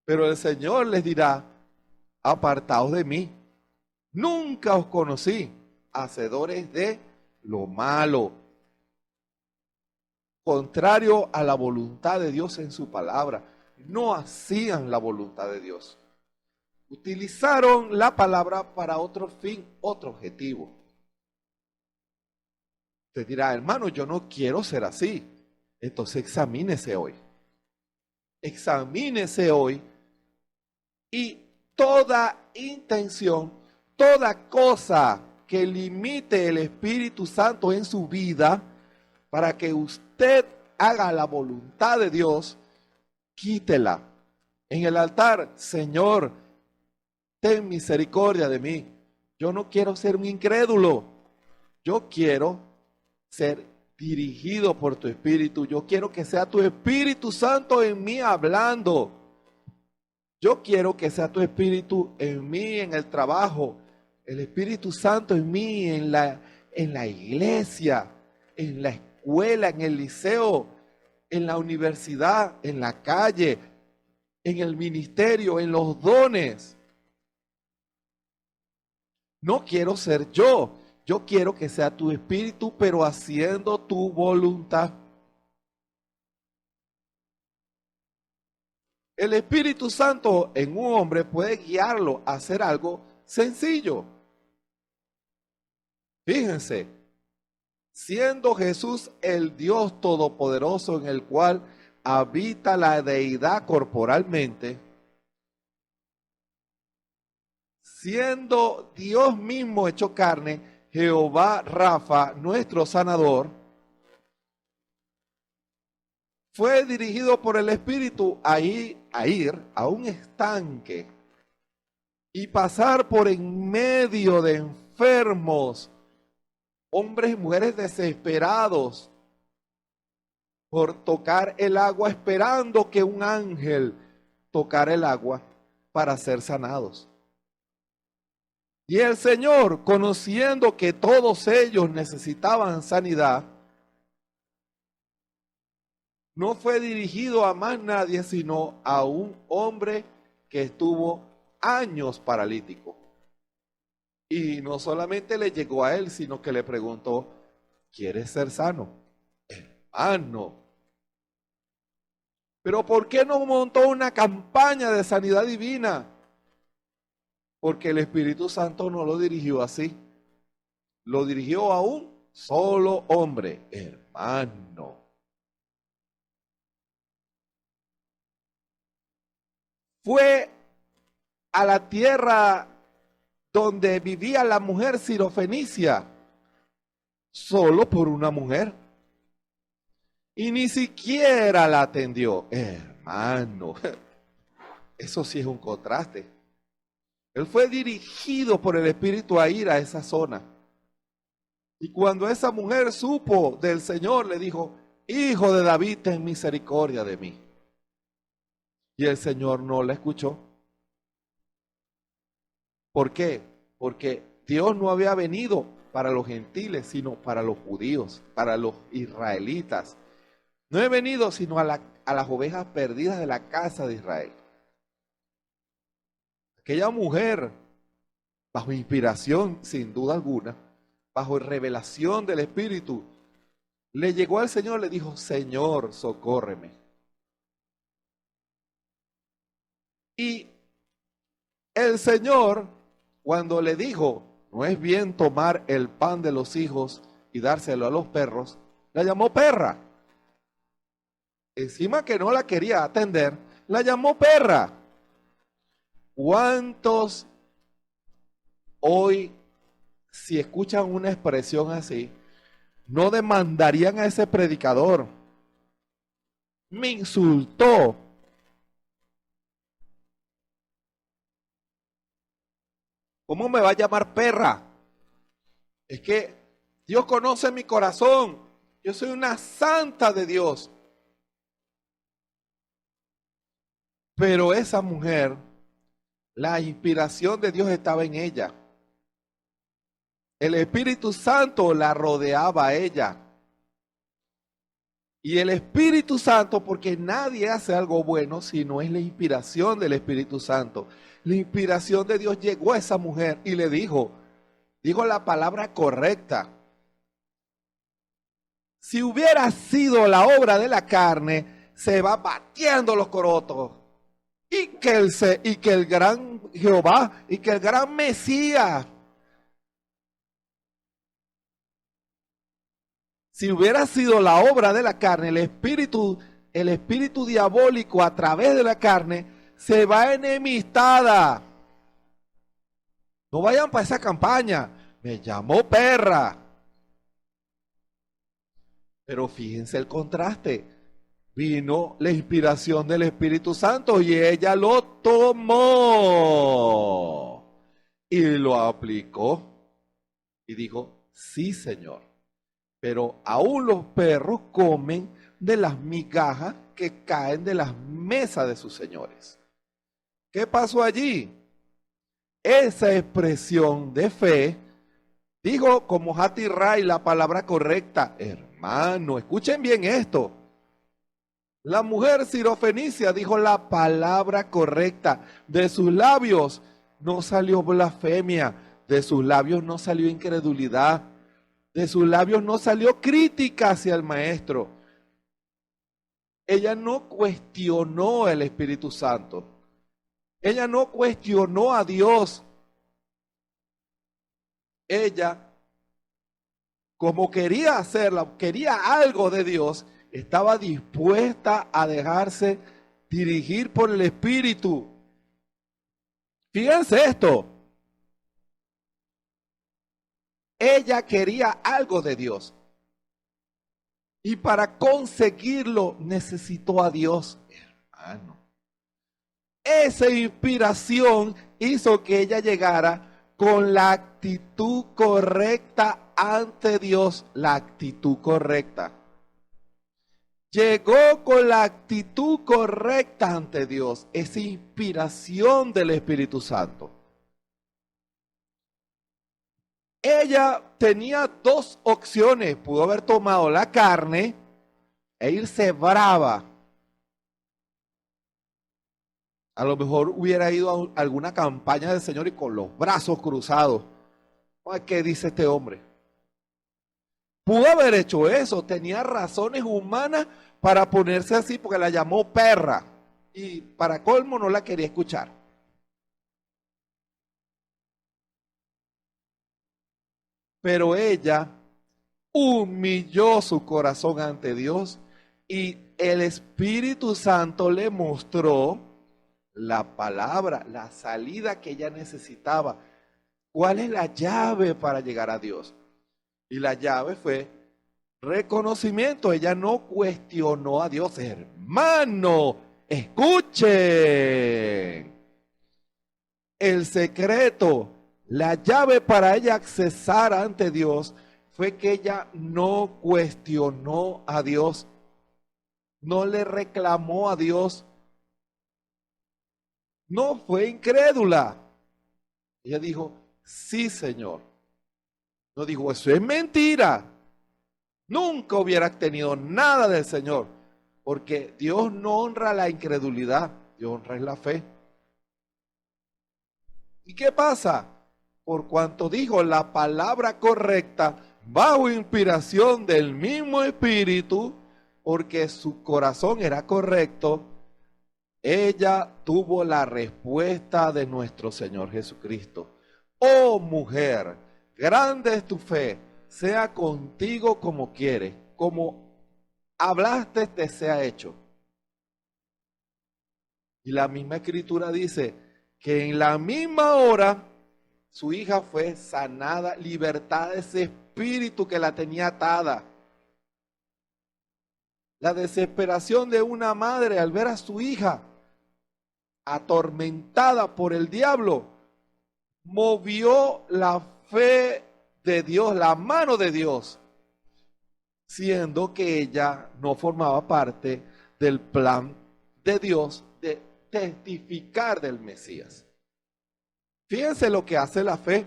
Pero el Señor les dirá: apartaos de mí, nunca os conocí, hacedores de lo malo, contrario a la voluntad de Dios en su palabra. No hacían la voluntad de Dios. Utilizaron la palabra para otro fin, otro objetivo. Usted dirá: hermano, yo no quiero ser así. Entonces examínese hoy. Examínese hoy y toda intención toda cosa que limite el Espíritu Santo en su vida para que usted haga la voluntad de Dios, quítela. En el altar, Señor, ten misericordia de mí. Yo no quiero ser un incrédulo. Yo quiero ser dirigido por tu Espíritu. Yo quiero que sea tu Espíritu Santo en mí hablando. Yo quiero que sea tu Espíritu en mí en el trabajo. El Espíritu Santo en mí en la iglesia, en la escuela, en el liceo, en la universidad, en la calle, en el ministerio, en los dones. No quiero ser yo. Yo quiero que sea tu Espíritu, pero haciendo tu voluntad. El Espíritu Santo en un hombre puede guiarlo a hacer algo sencillo. Fíjense, siendo Jesús el Dios Todopoderoso en el cual habita la deidad corporalmente, siendo Dios mismo hecho carne, Jehová Rafa, nuestro sanador, fue dirigido por el Espíritu a ir a un estanque y pasar por en medio de enfermos, hombres y mujeres desesperados por tocar el agua, esperando que un ángel tocara el agua para ser sanados. Y el Señor, conociendo que todos ellos necesitaban sanidad, no fue dirigido a más nadie, sino a un hombre que estuvo años paralítico. Y no solamente le llegó a él, sino que le preguntó, ¿quieres ser sano? Hermano. Pero ¿por qué no montó una campaña de sanidad divina? Porque el Espíritu Santo no lo dirigió así. Lo dirigió a un solo hombre, hermano. Fue a la tierra donde vivía la mujer sirofenicia, solo por una mujer. Y ni siquiera la atendió, hermano. Eso sí es un contraste. Él fue dirigido por el Espíritu a ir a esa zona. Y cuando esa mujer supo del Señor, le dijo, Hijo de David, ten misericordia de mí. Y el Señor no la escuchó. ¿Por qué? Porque Dios no había venido para los gentiles, sino para los judíos, para los israelitas. No he venido sino a las ovejas perdidas de la casa de Israel. Aquella mujer, bajo inspiración, sin duda alguna, bajo revelación del Espíritu, le llegó al Señor, le dijo, Señor, socórreme. Y el Señor, cuando le dijo, no es bien tomar el pan de los hijos y dárselo a los perros, la llamó perra. Encima que no la quería atender, la llamó perra. ¿Cuántos hoy, si escuchan una expresión así, no demandarían a ese predicador? Me insultó. ¿Cómo me va a llamar perra? Es que Dios conoce mi corazón. Yo soy una santa de Dios. Pero esa mujer, la inspiración de Dios estaba en ella. El Espíritu Santo la rodeaba a ella. Y el Espíritu Santo, porque nadie hace algo bueno si no es la inspiración del Espíritu Santo. La inspiración de Dios llegó a esa mujer y le dijo la palabra correcta. Si hubiera sido la obra de la carne, se va batiendo los corotos. Y que el gran Jehová, y que el gran Mesías, si hubiera sido la obra de la carne, el espíritu diabólico a través de la carne, se va enemistada. No vayan para esa campaña. Me llamó perra. Pero fíjense el contraste. Vino la inspiración del Espíritu Santo y ella lo tomó y lo aplicó. Y dijo, sí, Señor. Pero aún los perros comen de las migajas que caen de las mesas de sus señores. ¿Qué pasó allí? Esa expresión de fe dijo como Hattie Ray la palabra correcta. Hermano, escuchen bien esto. La mujer sirofenicia dijo la palabra correcta. De sus labios no salió blasfemia. De sus labios no salió incredulidad. De sus labios no salió crítica hacia el maestro. Ella no cuestionó el Espíritu Santo. Ella no cuestionó a Dios. Ella, como quería hacerla, quería algo de Dios, estaba dispuesta a dejarse dirigir por el Espíritu. Fíjense esto. Ella quería algo de Dios. Y para conseguirlo necesitó a Dios, hermano. Esa inspiración hizo que ella llegara con la actitud correcta ante Dios. La actitud correcta. Llegó con la actitud correcta ante Dios. Esa inspiración del Espíritu Santo. Ella tenía dos opciones. Pudo haber tomado la carne e irse brava. A lo mejor hubiera ido a alguna campaña del Señor y con los brazos cruzados. ¿Qué dice este hombre? Pudo haber hecho eso. Tenía razones humanas para ponerse así porque la llamó perra. Y para colmo no la quería escuchar. Pero ella humilló su corazón ante Dios y el Espíritu Santo le mostró la palabra, la salida que ella necesitaba. ¿Cuál es la llave para llegar a Dios? Y la llave fue reconocimiento. Ella no cuestionó a Dios. Hermano, escuchen. El secreto, la llave para ella accesar ante Dios fue que ella no cuestionó a Dios. No le reclamó a Dios. No fue incrédula. Ella dijo, sí, Señor. No dijo, eso es mentira. Nunca hubiera tenido nada del Señor. Porque Dios no honra la incredulidad. Dios honra la fe. ¿Y qué pasa? Por cuanto dijo la palabra correcta, bajo inspiración del mismo Espíritu, porque su corazón era correcto, ella tuvo la respuesta de nuestro Señor Jesucristo. Oh mujer, grande es tu fe, sea contigo como quieres, como hablaste te sea hecho. Y la misma Escritura dice que en la misma hora su hija fue sanada, libertada de ese espíritu que la tenía atada. La desesperación de una madre al ver a su hija atormentada por el diablo, movió la fe de Dios, la mano de Dios, siendo que ella no formaba parte del plan de Dios de testificar del Mesías. Fíjense lo que hace la fe.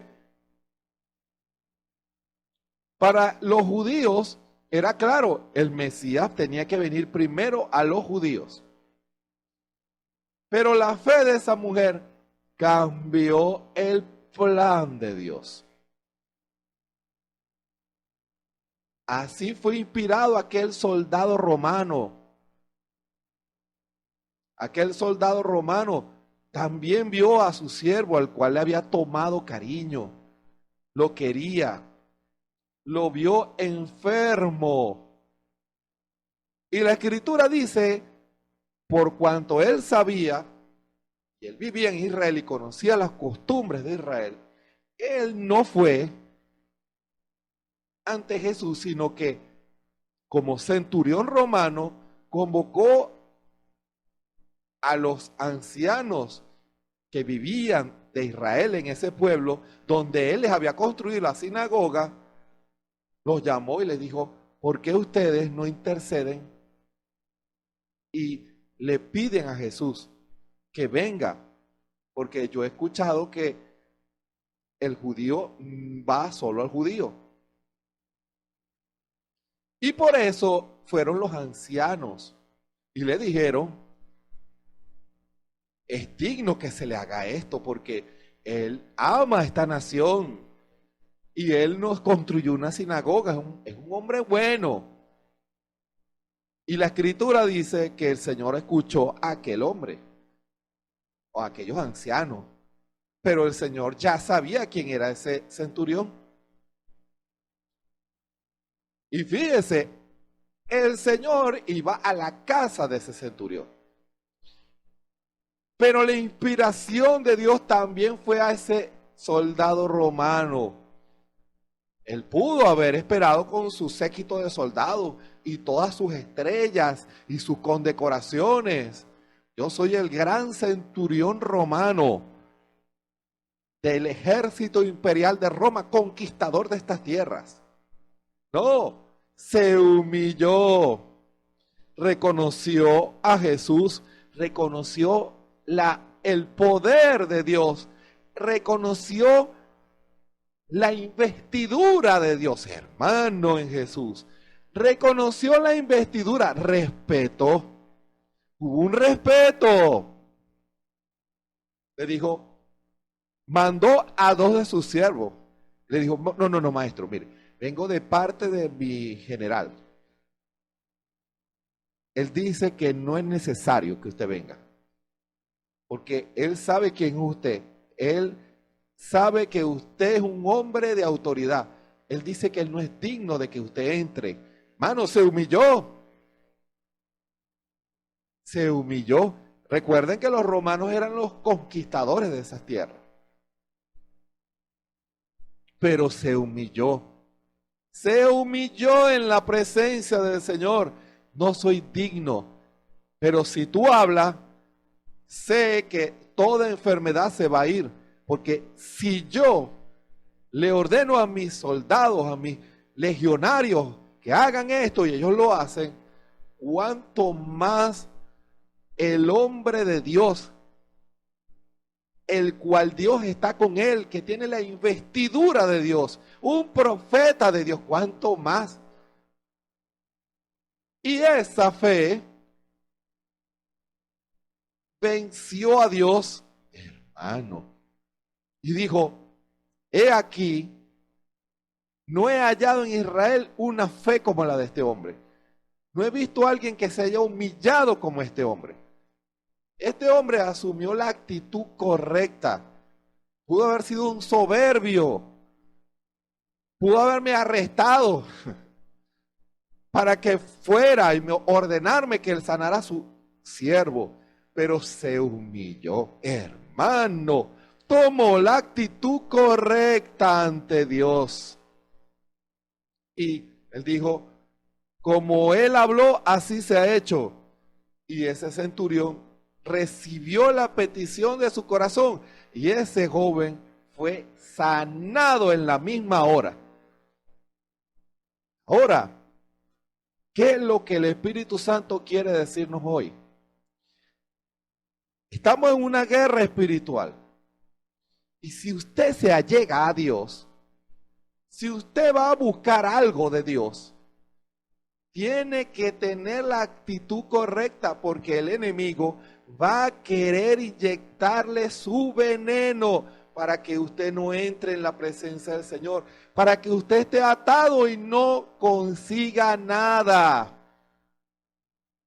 Para los judíos era claro, el Mesías tenía que venir primero a los judíos. Pero la fe de esa mujer cambió el plan de Dios. Así fue inspirado aquel soldado romano. Aquel soldado romano también vio a su siervo al cual le había tomado cariño. Lo quería. Lo vio enfermo. Y la Escritura dice, por cuanto él sabía, y él vivía en Israel y conocía las costumbres de Israel, él no fue ante Jesús, sino que como centurión romano convocó a los ancianos que vivían de Israel en ese pueblo, donde él les había construido la sinagoga, los llamó y les dijo, ¿por qué ustedes no interceden y le piden a Jesús que venga? Porque yo he escuchado que el judío va solo al judío. Y por eso fueron los ancianos y le dijeron, es digno que se le haga esto porque él ama a esta nación y él nos construyó una sinagoga, es un hombre bueno. Y la escritura dice que el Señor escuchó a aquel hombre o a aquellos ancianos, pero el Señor ya sabía quién era ese centurión. Y fíjese, el Señor iba a la casa de ese centurión. Pero la inspiración de Dios también fue a ese soldado romano. Él pudo haber esperado con su séquito de soldados y todas sus estrellas y sus condecoraciones. Yo soy el gran centurión romano del ejército imperial de Roma, conquistador de estas tierras. No, se humilló, reconoció a Jesús, reconoció el poder de Dios, reconoció la investidura de Dios, hermano, en Jesús. Reconoció la investidura, respetó, hubo un respeto. Le dijo, mandó a 2 de sus siervos. Le dijo, no, maestro, mire, vengo de parte de mi general. Él dice que no es necesario que usted venga, porque él sabe quién es usted. Él sabe que usted es un hombre de autoridad. Él dice que él no es digno de que usted entre. Mano, se humilló. Se humilló. Recuerden que los romanos eran los conquistadores de esas tierras. Pero se humilló. Se humilló en la presencia del Señor. No soy digno, pero si tú hablas, sé que toda enfermedad se va a ir, porque si yo le ordeno a mis soldados, a mis legionarios que hagan esto y ellos lo hacen, cuánto más el hombre de Dios, el cual Dios está con él, que tiene la investidura de Dios, un profeta de Dios, cuánto más. Y esa fe venció a Dios, hermano, y dijo, he aquí, no he hallado en Israel una fe como la de este hombre. No he visto a alguien que se haya humillado como este hombre. Este hombre asumió la actitud correcta. Pudo haber sido un soberbio. Pudo haberme arrestado para que fuera y ordenarme que él sanara a su siervo. Pero se humilló, hermano. Tomó la actitud correcta ante Dios. Y él dijo, como él habló, así se ha hecho. Y ese centurión recibió la petición de su corazón. Y ese joven fue sanado en la misma hora. Ahora, ¿qué es lo que el Espíritu Santo quiere decirnos hoy? Estamos en una guerra espiritual. Y si usted se allega a Dios, si usted va a buscar algo de Dios, tiene que tener la actitud correcta, porque el enemigo va a querer inyectarle su veneno para que usted no entre en la presencia del Señor, para que usted esté atado y no consiga nada.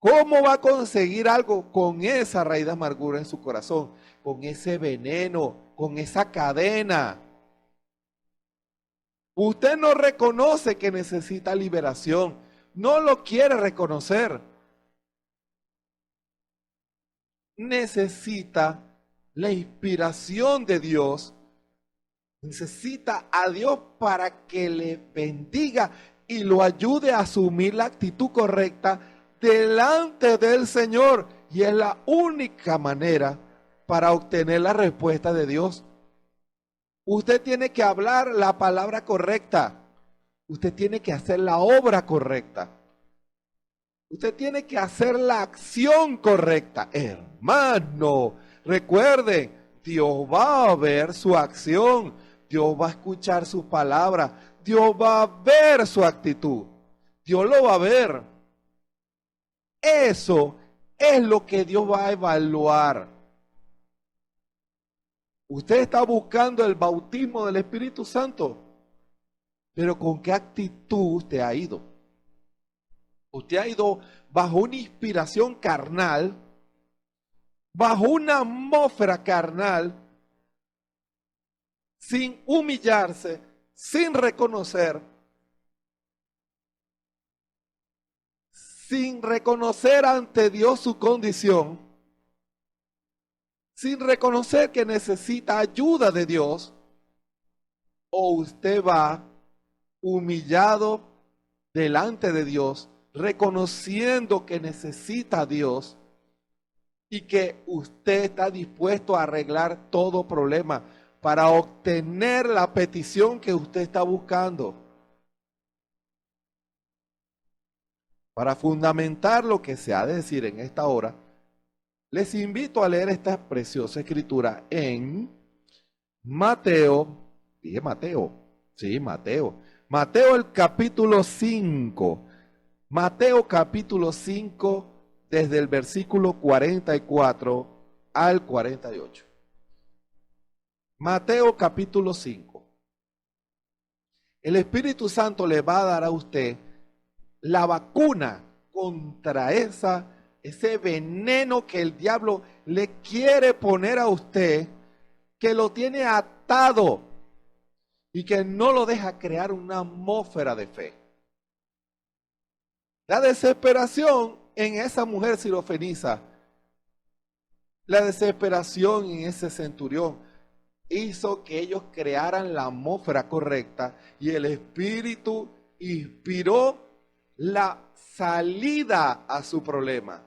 ¿Cómo va a conseguir algo con esa raíz de amargura en su corazón? Con ese veneno, con esa cadena. Usted no reconoce que necesita liberación, no lo quiere reconocer. Necesita la inspiración de Dios Necesita a Dios para que le bendiga y lo ayude a asumir la actitud correcta delante del Señor. Y es la única manera para obtener la respuesta de Dios. Usted tiene que hablar la palabra correcta. Usted tiene que hacer la obra correcta. Usted tiene que hacer la acción correcta. Hermano, recuerde, Dios va a ver su acción. Dios va a escuchar sus palabras. Dios va a ver su actitud. Dios lo va a ver. Eso es lo que Dios va a evaluar. Usted está buscando el bautismo del Espíritu Santo, pero ¿con qué actitud usted ha ido? Usted ha ido bajo una inspiración carnal, bajo una atmósfera carnal, sin humillarse, sin reconocer, sin reconocer ante Dios su condición, sin reconocer que necesita ayuda de Dios, o usted va humillado delante de Dios, reconociendo que necesita a Dios y que usted está dispuesto a arreglar todo problema para obtener la petición que usted está buscando. Para fundamentar lo que se ha de decir en esta hora, les invito a leer esta preciosa escritura en Mateo, dije Mateo, sí, Mateo el capítulo 5, Mateo capítulo 5, desde el versículo 44 al 48. Mateo capítulo 5. El Espíritu Santo le va a dar a usted la vacuna contra ese veneno que el diablo le quiere poner a usted, que lo tiene atado y que no lo deja crear una atmósfera de fe. La desesperación en esa mujer sirofeniza, la desesperación en ese centurión, hizo que ellos crearan la atmósfera correcta y el Espíritu inspiró la salida a su problema,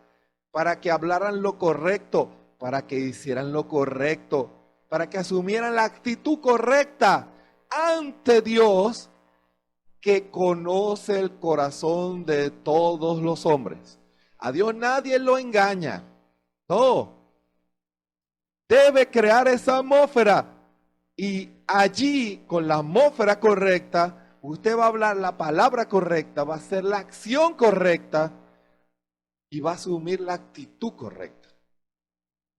para que hablaran lo correcto, para que hicieran lo correcto, para que asumieran la actitud correcta ante Dios, que conoce el corazón de todos los hombres. A Dios nadie lo engaña. No. Debe crear esa atmósfera. Y allí, con la atmósfera correcta, usted va a hablar la palabra correcta, va a hacer la acción correcta y va a asumir la actitud correcta.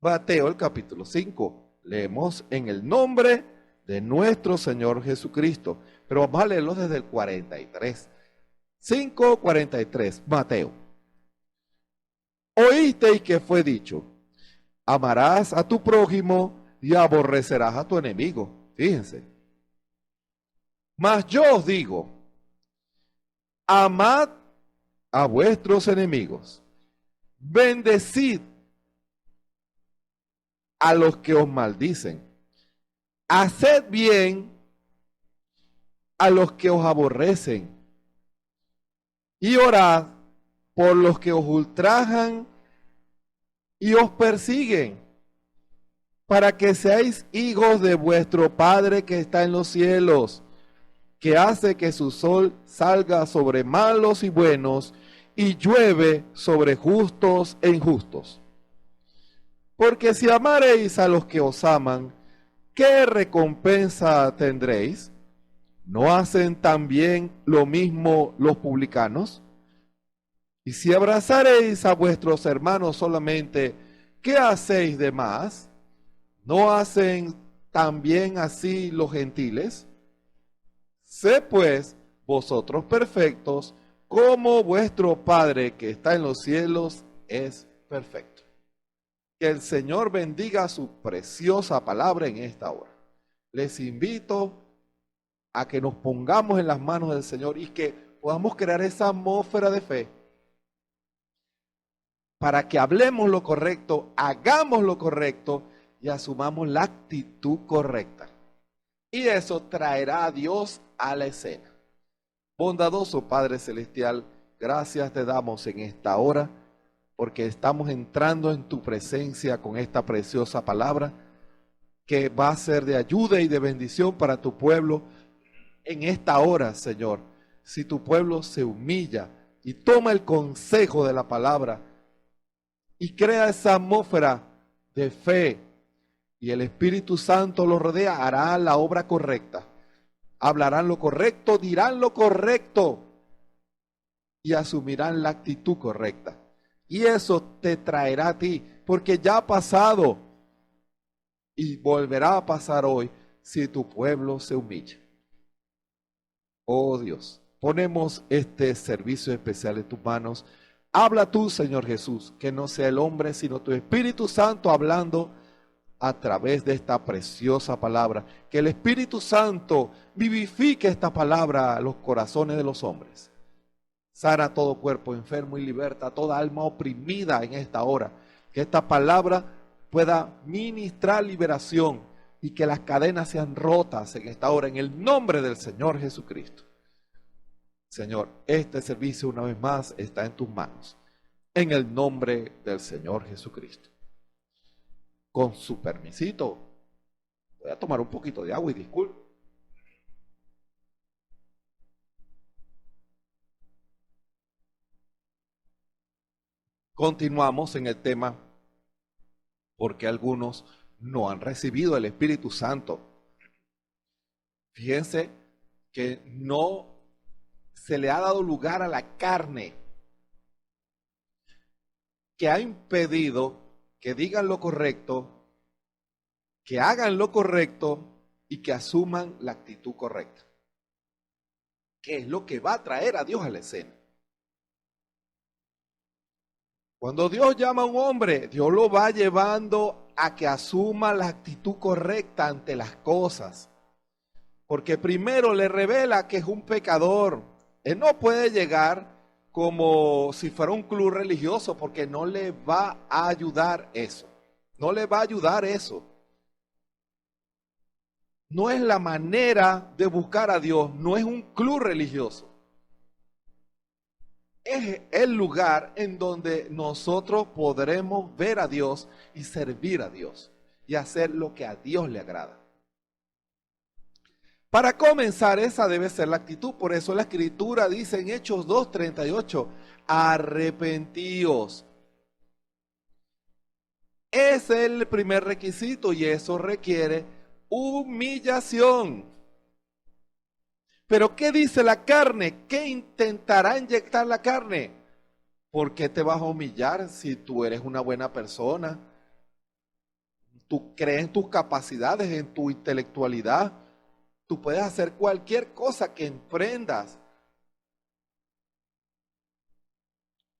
Mateo el capítulo 5. Leemos en el nombre de nuestro Señor Jesucristo. Pero vamos a leerlo desde el 43. 5:43. Mateo. Oísteis que fue dicho: amarás a tu prójimo y aborrecerás a tu enemigo. Fíjense. Mas yo os digo: amad a vuestros enemigos, bendecid a los que os maldicen, haced bien a los que os aborrecen, y orad por los que os ultrajan y os persiguen, para que seáis hijos de vuestro Padre que está en los cielos, que hace que su sol salga sobre malos y buenos, y llueve sobre justos e injustos. Porque si amareis a los que os aman, ¿qué recompensa tendréis? ¿No hacen también lo mismo los publicanos? Y si abrazareis a vuestros hermanos solamente, ¿qué hacéis de más? ¿No hacen también así los gentiles? Sed pues vosotros perfectos, como vuestro Padre que está en los cielos es perfecto. Que el Señor bendiga su preciosa palabra en esta hora. Les invito a que nos pongamos en las manos del Señor y que podamos crear esa atmósfera de fe para que hablemos lo correcto, hagamos lo correcto y asumamos la actitud correcta. Y eso traerá a Dios a la escena. Bondadoso Padre Celestial, gracias te damos en esta hora, porque estamos entrando en tu presencia con esta preciosa palabra, que va a ser de ayuda y de bendición para tu pueblo en esta hora, Señor. Si tu pueblo se humilla y toma el consejo de la palabra y crea esa atmósfera de fe, y el Espíritu Santo los rodea, hará la obra correcta. Hablarán lo correcto, dirán lo correcto y asumirán la actitud correcta. Y eso te traerá a ti, porque ya ha pasado y volverá a pasar hoy si tu pueblo se humilla. Oh Dios, ponemos este servicio especial en tus manos. Habla tú, Señor Jesús, que no sea el hombre, sino tu Espíritu Santo hablando a través de esta preciosa palabra. Que el Espíritu Santo vivifique esta palabra a los corazones de los hombres. Sana todo cuerpo enfermo y liberta a toda alma oprimida en esta hora. Que esta palabra pueda ministrar liberación y que las cadenas sean rotas en esta hora, en el nombre del Señor Jesucristo. Señor, este servicio una vez más está en tus manos, en el nombre del Señor Jesucristo. Con su permisito, voy a tomar un poquito de agua y disculpe. Continuamos en el tema, porque algunos no han recibido el Espíritu Santo. Fíjense que no se le ha dado lugar a la carne, que ha impedido que digan lo correcto, que hagan lo correcto y que asuman la actitud correcta. ¿Qué es lo que va a traer a Dios a la escena? Cuando Dios llama a un hombre, Dios lo va llevando a que asuma la actitud correcta ante las cosas. Porque primero le revela que es un pecador. Él no puede llegar como si fuera un club religioso, porque no le va a ayudar eso. No le va a ayudar eso. No es la manera de buscar a Dios, no es un club religioso. Es el lugar en donde nosotros podremos ver a Dios y servir a Dios y hacer lo que a Dios le agrada. Para comenzar, esa debe ser la actitud. Por eso la Escritura dice en Hechos 2:38, arrepentíos. Es el primer requisito y eso requiere humillación. Pero ¿qué dice la carne? ¿Qué intentará inyectar la carne? ¿Por qué te vas a humillar si tú eres una buena persona? Tú crees en tus capacidades, en tu intelectualidad. Tú puedes hacer cualquier cosa que emprendas.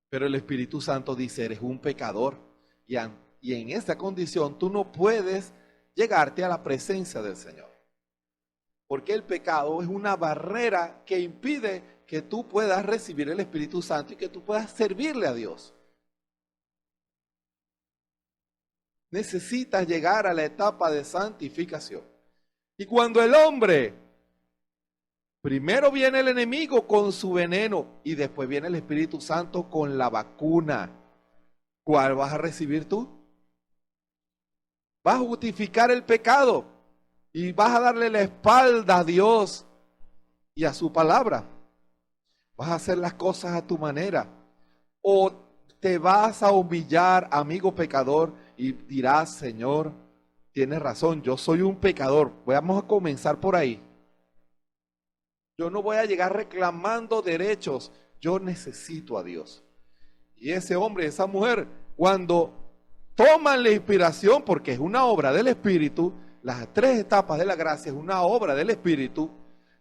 Pero el Espíritu Santo dice, eres un pecador. Y en esa condición tú no puedes llegarte a la presencia del Señor. Porque el pecado es una barrera que impide que tú puedas recibir el Espíritu Santo y que tú puedas servirle a Dios. Necesitas llegar a la etapa de santificación. Y cuando el hombre, primero viene el enemigo con su veneno y después viene el Espíritu Santo con la vacuna, ¿cuál vas a recibir tú? Vas a justificar el pecado y vas a darle la espalda a Dios y a su palabra. Vas a hacer las cosas a tu manera. O te vas a humillar, amigo pecador, y dirás, Señor, tienes razón, yo soy un pecador. Vamos a comenzar por ahí. Yo no voy a llegar reclamando derechos. Yo necesito a Dios. Y ese hombre, esa mujer, cuando toman la inspiración, porque es una obra del Espíritu, las tres etapas de la gracia es una obra del Espíritu.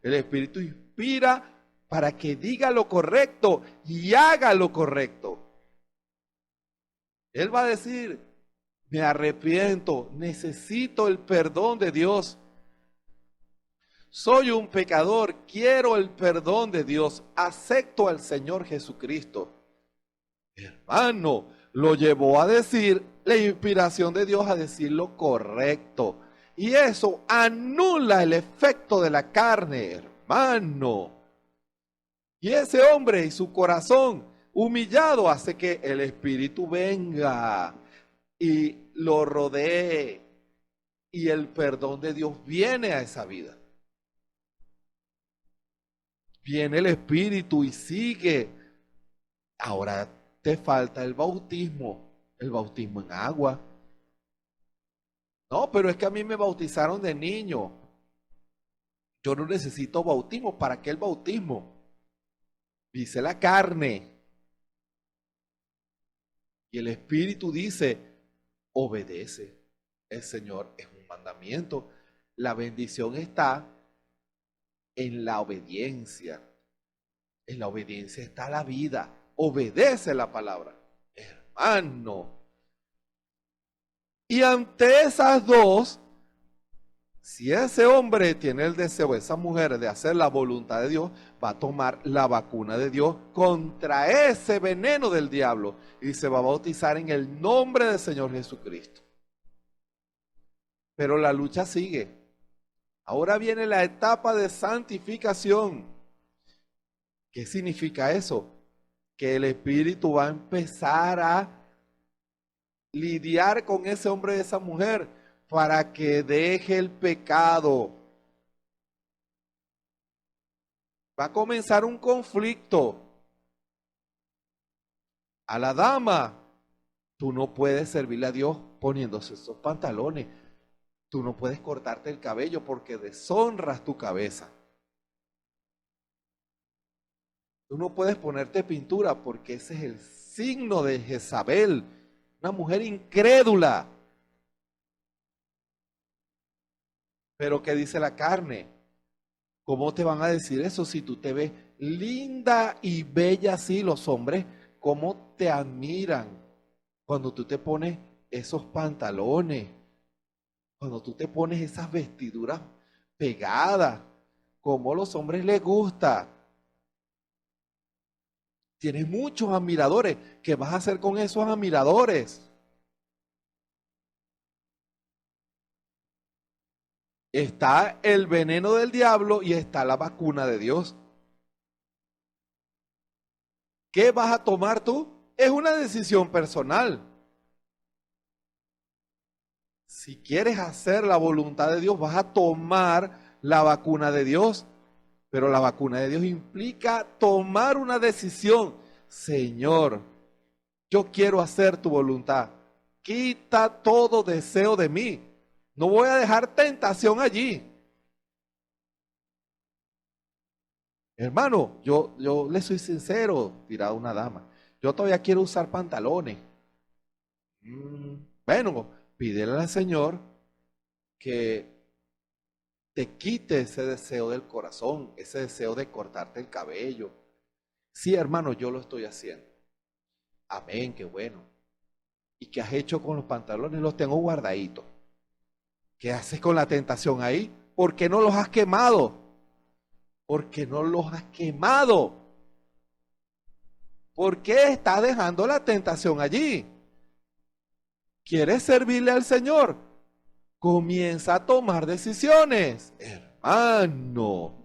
El Espíritu inspira para que diga lo correcto y haga lo correcto. Él va a decir, me arrepiento, necesito el perdón de Dios. Soy un pecador, quiero el perdón de Dios, acepto al Señor Jesucristo. Hermano, lo llevó a decir la inspiración de Dios a decir lo correcto. Y eso anula el efecto de la carne, hermano. Y ese hombre y su corazón humillado hace que el Espíritu venga y lo rodee. Y el perdón de Dios viene a esa vida. Viene el Espíritu y sigue. Ahora te falta el bautismo en agua. No, pero es que a mí me bautizaron de niño. Yo no necesito bautismo. ¿Para qué el bautismo? Dice la carne. Y el Espíritu dice, obedece. El Señor es un mandamiento. La bendición está en la obediencia. En la obediencia está la vida. Obedece la palabra. Hermano. Y ante esas dos, si ese hombre tiene el deseo, esa mujer, de hacer la voluntad de Dios, va a tomar la vacuna de Dios contra ese veneno del diablo y se va a bautizar en el nombre del Señor Jesucristo. Pero la lucha sigue. Ahora viene la etapa de santificación. ¿Qué significa eso? Que el Espíritu va a empezar a lidiar con ese hombre y esa mujer para que deje el pecado. Va a comenzar un conflicto. A la dama, tú no puedes servirle a Dios poniéndose esos pantalones. Tú no puedes cortarte el cabello porque deshonras tu cabeza. Tú no puedes ponerte pintura porque ese es el signo de Jezabel, una mujer incrédula. Pero ¿qué dice la carne? ¿Cómo te van a decir eso si tú te ves linda y bella así? Los hombres, ¿cómo te admiran cuando tú te pones esos pantalones? Cuando tú te pones esas vestiduras pegadas, ¿cómo a los hombres les gusta? Tienes muchos admiradores. ¿Qué vas a hacer con esos admiradores? Está el veneno del diablo y está la vacuna de Dios. ¿Qué vas a tomar tú? Es una decisión personal. Si quieres hacer la voluntad de Dios, vas a tomar la vacuna de Dios. Pero la vacuna de Dios implica tomar una decisión. Señor, yo quiero hacer tu voluntad. Quita todo deseo de mí. No voy a dejar tentación allí. Hermano, yo le soy sincero, dirá una dama. Yo todavía quiero usar pantalones. Bueno, pídele al Señor que te quite ese deseo del corazón, ese deseo de cortarte el cabello. Sí, hermano, yo lo estoy haciendo. Amén, qué bueno. ¿Y qué has hecho con los pantalones? Los tengo guardaditos. ¿Qué haces con la tentación ahí? ¿Por qué no los has quemado? ¿Por qué no los has quemado? ¿Por qué estás dejando la tentación allí? ¿Quieres servirle al Señor? Comienza a tomar decisiones, hermano.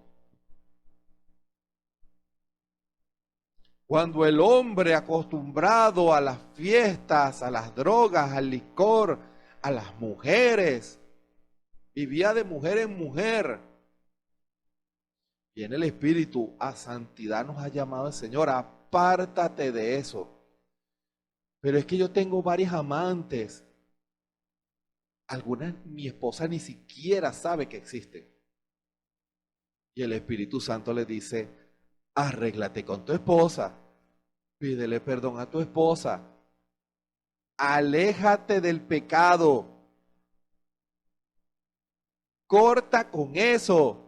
Cuando el hombre acostumbrado a las fiestas, a las drogas, al licor, a las mujeres, vivía de mujer en mujer, viene el Espíritu, a santidad nos ha llamado el Señor, apártate de eso. Pero es que yo tengo varias amantes. Algunas mi esposa ni siquiera sabe que existen. Y el Espíritu Santo le dice, arréglate con tu esposa, pídele perdón a tu esposa, aléjate del pecado, corta con eso.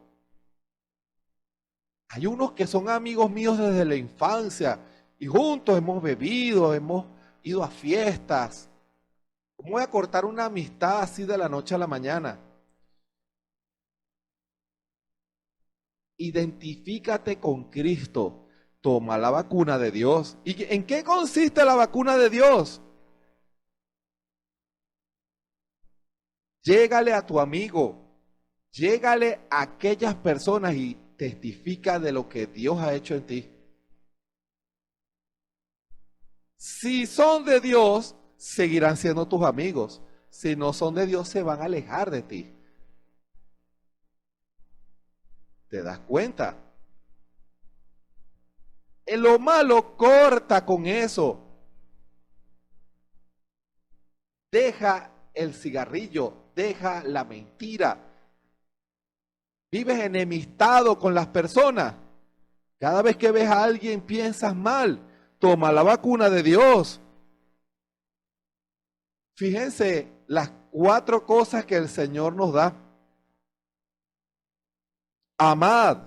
Hay unos que son amigos míos desde la infancia y juntos hemos bebido, hemos ido a fiestas. ¿Cómo voy a cortar una amistad así de la noche a la mañana? Identifícate con Cristo. Toma la vacuna de Dios. ¿Y en qué consiste la vacuna de Dios? llégale a tu amigo, llégale a aquellas personas y testifica de lo que Dios ha hecho en ti. Si son de Dios, seguirán siendo tus amigos. Si no son de Dios, se van a alejar de ti. ¿Te das cuenta? En lo malo, corta con eso. Deja el cigarrillo, deja la mentira. Vives enemistado con las personas. Cada vez que ves a alguien piensas mal. Toma la vacuna de Dios. Fíjense las 4 cosas que el Señor nos da. Amad,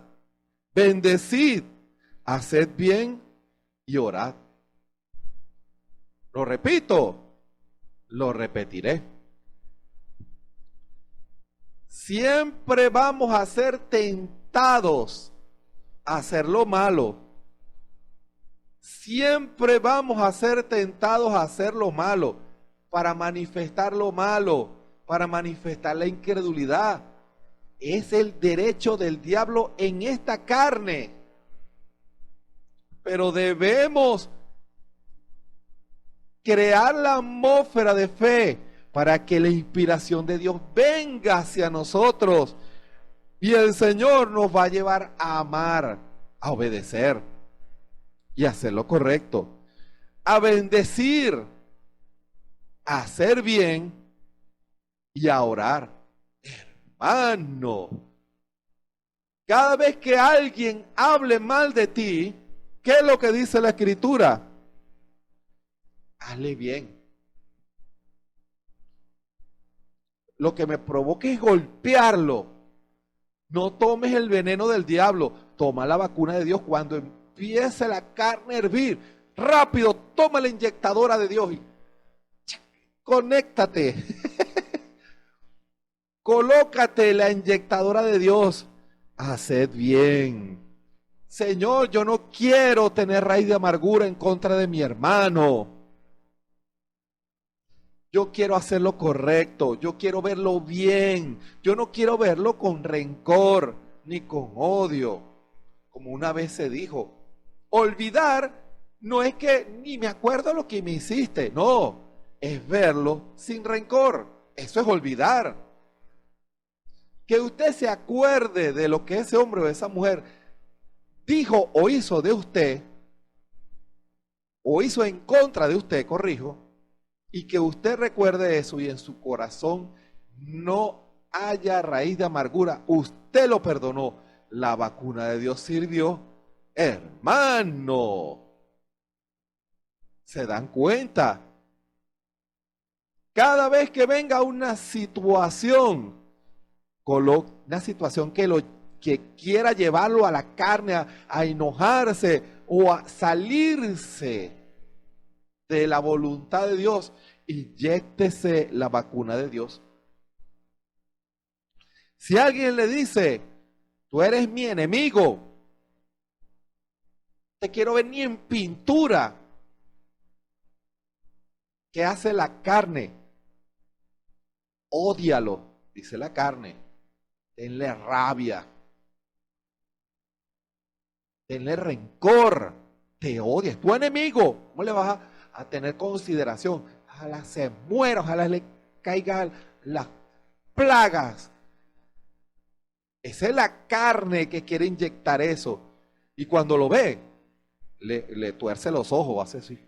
bendecid, haced bien y orad. Lo repito, lo repetiré. Siempre vamos a ser tentados a hacer lo malo. Siempre vamos a ser tentados a hacer lo malo, para manifestar lo malo, para manifestar la incredulidad. Es el derecho del diablo en esta carne. Pero debemos crear la atmósfera de fe para que la inspiración de Dios venga hacia nosotros. Y el Señor nos va a llevar a amar, a obedecer y a hacer lo correcto, a bendecir, a hacer bien y a orar. Hermano, cada vez que alguien hable mal de ti, ¿qué es lo que dice la Escritura? Hazle bien. Lo que me provoca es golpearlo. No tomes el veneno del diablo, toma la vacuna de Dios. Cuando empiece la carne a hervir, rápido, toma la inyectadora de Dios y conéctate. Colócate la inyectadora de Dios. Haced bien. Señor, yo no quiero tener raíz de amargura en contra de mi hermano. Yo quiero hacer lo correcto. Yo quiero verlo bien. Yo no quiero verlo con rencor ni con odio. Como una vez se dijo, olvidar no es que ni me acuerdo lo que me hiciste. No, es verlo sin rencor. Eso es olvidar. Que usted se acuerde de lo que ese hombre o esa mujer dijo o hizo de usted, o hizo en contra de usted, corrijo, y que usted recuerde eso y en su corazón no haya raíz de amargura, usted lo perdonó, la vacuna de Dios sirvió. Hermano, ¿se dan cuenta? Cada vez que venga una situación que quiera llevarlo a la carne, a enojarse o a salirse de la voluntad de Dios, inyéctese la vacuna de Dios. Si alguien le dice, tú eres mi enemigo, te quiero ver ni en pintura, ¿qué hace la carne? Ódialo, dice la carne. Tenle rabia, tenle rencor, te odia, es tu enemigo. ¿Cómo le vas a tener consideración? Ojalá se muera, ojalá le caigan las plagas. Esa es la carne que quiere inyectar eso. Y cuando lo ve, le tuerce los ojos, hace así.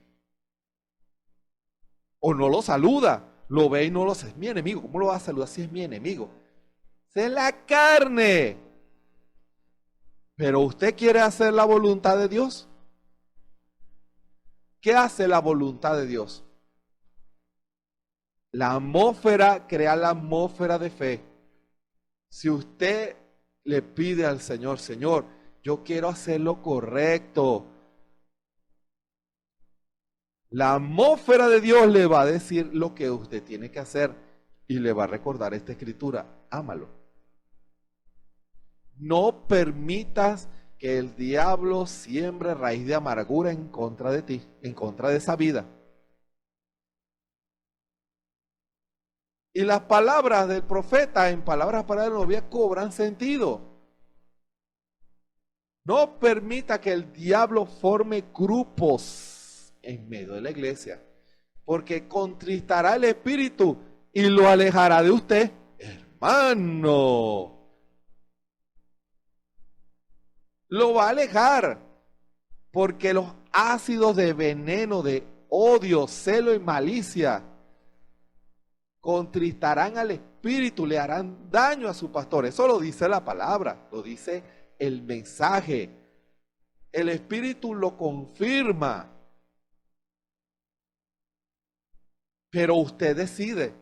O no lo saluda, lo ve y no lo saluda. Es mi enemigo, ¿cómo lo va a saludar si es mi enemigo? Es la carne. Pero usted quiere hacer la voluntad de Dios. ¿Qué hace la voluntad de Dios? La atmósfera, crea la atmósfera de fe. Si usted le pide al Señor, Señor, yo quiero hacer lo correcto, la atmósfera de Dios le va a decir lo que usted tiene que hacer y le va a recordar esta escritura, ámalo. No permitas que el diablo siembre raíz de amargura en contra de ti, en contra de esa vida. Y las palabras del profeta en palabras para la novia cobran sentido. No permita que el diablo forme grupos en medio de la iglesia, porque contristará el espíritu y lo alejará de usted. Hermano, lo va a alejar, porque los ácidos de veneno, de odio, celo y malicia contristarán al espíritu, le harán daño a su pastor. Eso lo dice la palabra, lo dice el mensaje. El espíritu lo confirma. Pero usted decide.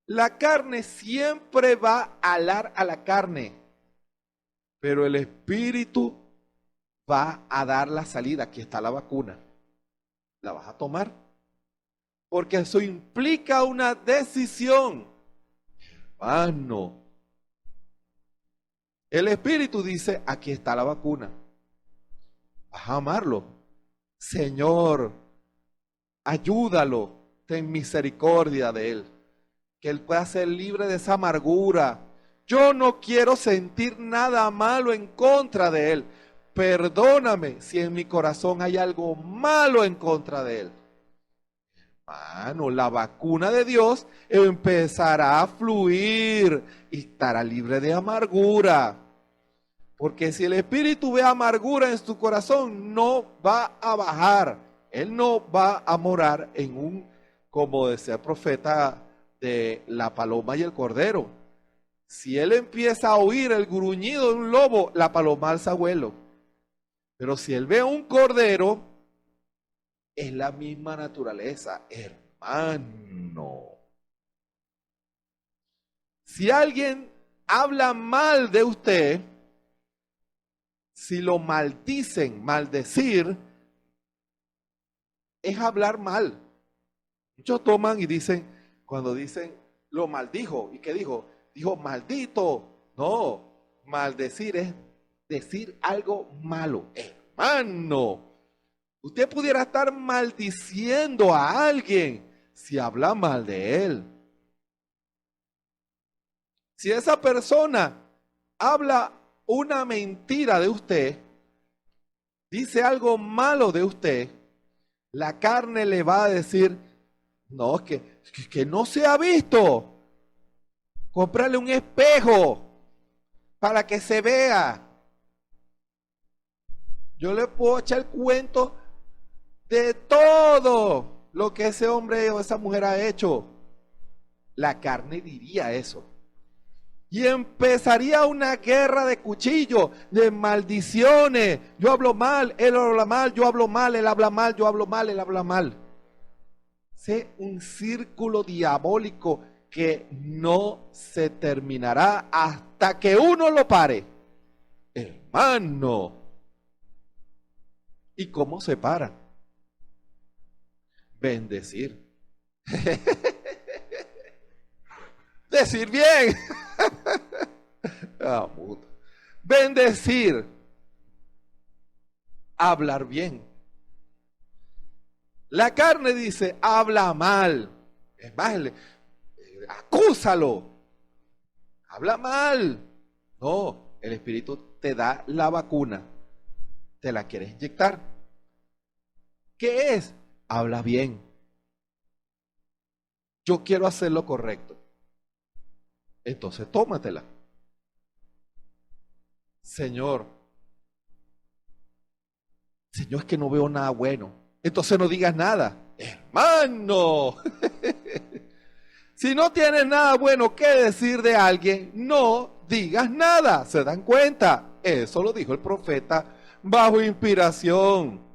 La carne siempre va a alar a la carne, pero el espíritu va a dar la salida. Aquí está la vacuna. ¿La vas a tomar? Porque eso implica una decisión. Hermano, el espíritu dice, aquí está la vacuna. Vas a amarlo. Señor, ayúdalo, ten misericordia de él, que él pueda ser libre de esa amargura. Yo no quiero sentir nada malo en contra de él. Perdóname si en mi corazón hay algo malo en contra de él. Hermano, la vacuna de Dios empezará a fluir y estará libre de amargura. Porque si el espíritu ve amargura en tu corazón, no va a bajar. Él no va a morar en un, como decía el profeta, de la paloma y el cordero. Si él empieza a oír el gruñido de un lobo, la paloma alza vuelo. Pero si él ve un cordero, es la misma naturaleza, hermano. Si alguien habla mal de usted, si lo maldicen, maldecir, es hablar mal. Muchos toman y dicen, cuando dicen, lo maldijo. ¿Y qué dijo? Dijo, maldito. No, maldecir es decir algo malo. Hermano, usted pudiera estar maldiciendo a alguien si habla mal de él. Si esa persona habla una mentira de usted, dice algo malo de usted, la carne le va a decir, no, que no se ha visto. Cómprale un espejo para que se vea. Yo le puedo echar el cuento de todo lo que ese hombre o esa mujer ha hecho. La carne diría eso. Y empezaría una guerra de cuchillos, de maldiciones. Yo hablo mal, él habla mal, yo hablo mal, él habla mal, yo hablo mal, él habla mal. Es un círculo diabólico que no se terminará hasta que uno lo pare. Hermano. ¿Y cómo se para? Bendecir. Decir bien. Bendecir. Hablar bien. La carne dice, habla mal. Es más, acúsalo. Habla mal. No, el espíritu te da la vacuna. Te la quieres inyectar. ¿Qué es? Habla bien. Yo quiero hacer lo correcto. Entonces tómatela. Señor, es que no veo nada bueno. Entonces no digas nada. Hermano. Si no tienes nada bueno que decir de alguien, no digas nada. ¿Se dan cuenta? Eso lo dijo el profeta bajo inspiración.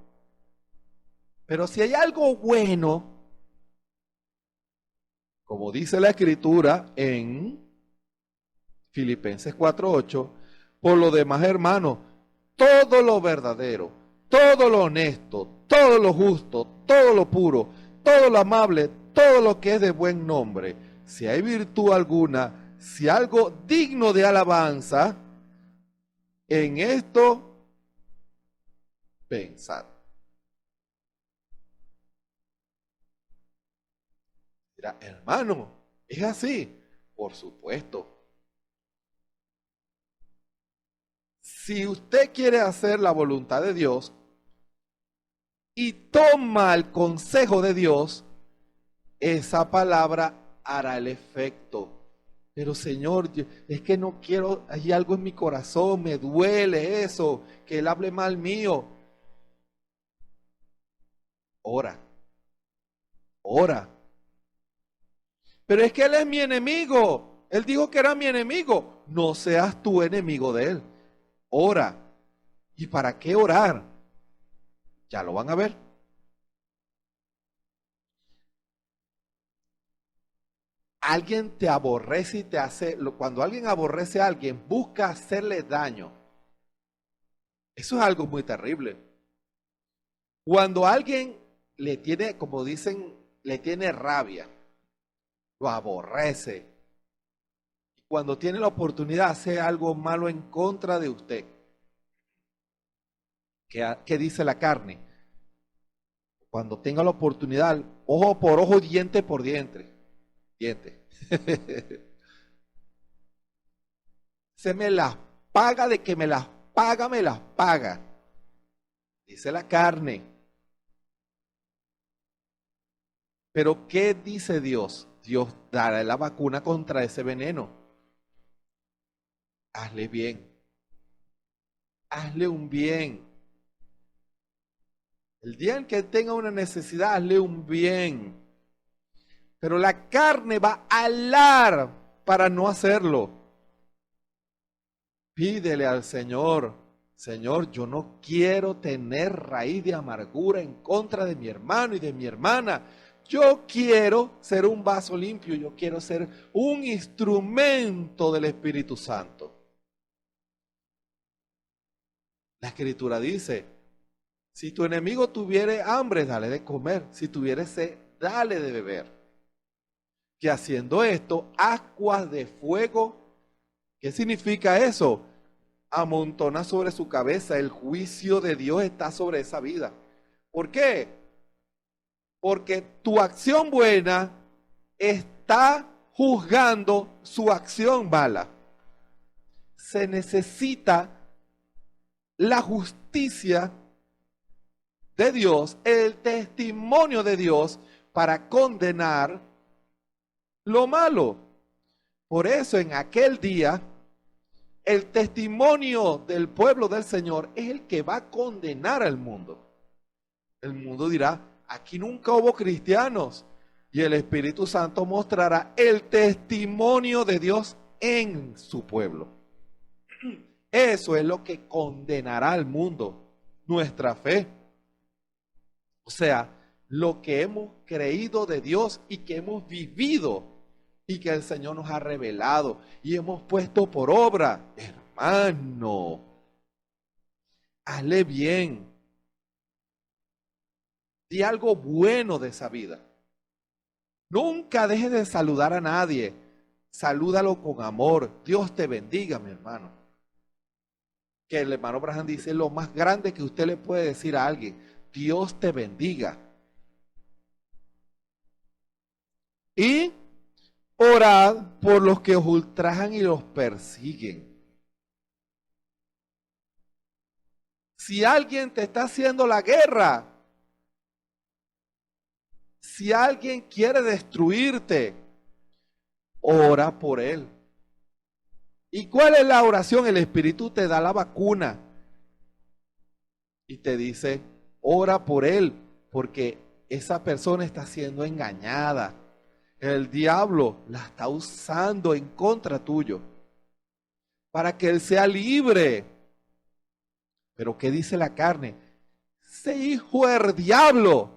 Pero si hay algo bueno, como dice la escritura en Filipenses 4:8, por lo demás, hermanos, todo lo verdadero, todo lo honesto, todo lo justo, todo lo puro, todo lo amable, todo lo que es de buen nombre, si hay virtud alguna, si algo digno de alabanza, en esto pensad. Mira, hermano, ¿Es así? Por supuesto. Si usted quiere hacer la voluntad de Dios y toma el consejo de Dios, esa palabra hará el efecto. Pero Señor, es que no quiero, hay algo en mi corazón, me duele eso, que Él hable mal mío. Ora, ora. Pero es que Él es mi enemigo. Él dijo que era mi enemigo. No seas tú enemigo de Él. Ora. ¿Y para qué orar? Ya lo van a ver. Alguien te aborrece y te hace, cuando alguien aborrece a alguien, busca hacerle daño. Eso es algo muy terrible. Cuando alguien le tiene, como dicen, le tiene rabia, lo aborrece. Cuando tiene la oportunidad hace algo malo en contra de usted. ¿Qué dice la carne? Cuando tenga la oportunidad, ojo por ojo, diente por diente. Diente. Se me las paga, de que me las paga, me las paga. Dice la carne. Pero ¿qué dice Dios? Dios dará la vacuna contra ese veneno. Hazle bien. Hazle un bien. El día en que tenga una necesidad, hazle un bien. Pero la carne va a alar para no hacerlo. Pídele al Señor, Señor, yo no quiero tener raíz de amargura en contra de mi hermano y de mi hermana. Yo quiero ser un vaso limpio, yo quiero ser un instrumento del Espíritu Santo. La Escritura dice, si tu enemigo tuviere hambre, dale de comer. Si tuviere sed, dale de beber. Que haciendo esto, ascuas de fuego. ¿Qué significa eso? Amontona sobre su cabeza. El juicio de Dios está sobre esa vida. ¿Por qué? Porque tu acción buena está juzgando su acción mala. Se necesita la justicia de Dios, el testimonio de Dios para condenar lo malo. Por eso en aquel día, el testimonio del pueblo del Señor es el que va a condenar al mundo. El mundo dirá, aquí nunca hubo cristianos. Y el Espíritu Santo mostrará el testimonio de Dios en su pueblo. Eso es lo que condenará al mundo, nuestra fe. O sea, lo que hemos creído de Dios y que hemos vivido y que el Señor nos ha revelado y hemos puesto por obra. Hermano, hazle bien. Di algo bueno de esa vida. Nunca dejes de saludar a nadie. Salúdalo con amor. Dios te bendiga, mi hermano. Que el hermano Branham dice lo más grande que usted le puede decir a alguien. Dios te bendiga. Y orad por los que os ultrajan y los persiguen. Si alguien te está haciendo la guerra, si alguien quiere destruirte, ora por él. ¿Y cuál es la oración? El Espíritu te da la vacuna y te dice, ora por él, porque esa persona está siendo engañada. El diablo la está usando en contra tuyo para que él sea libre. Pero ¿qué dice la carne? Ese hijo del diablo,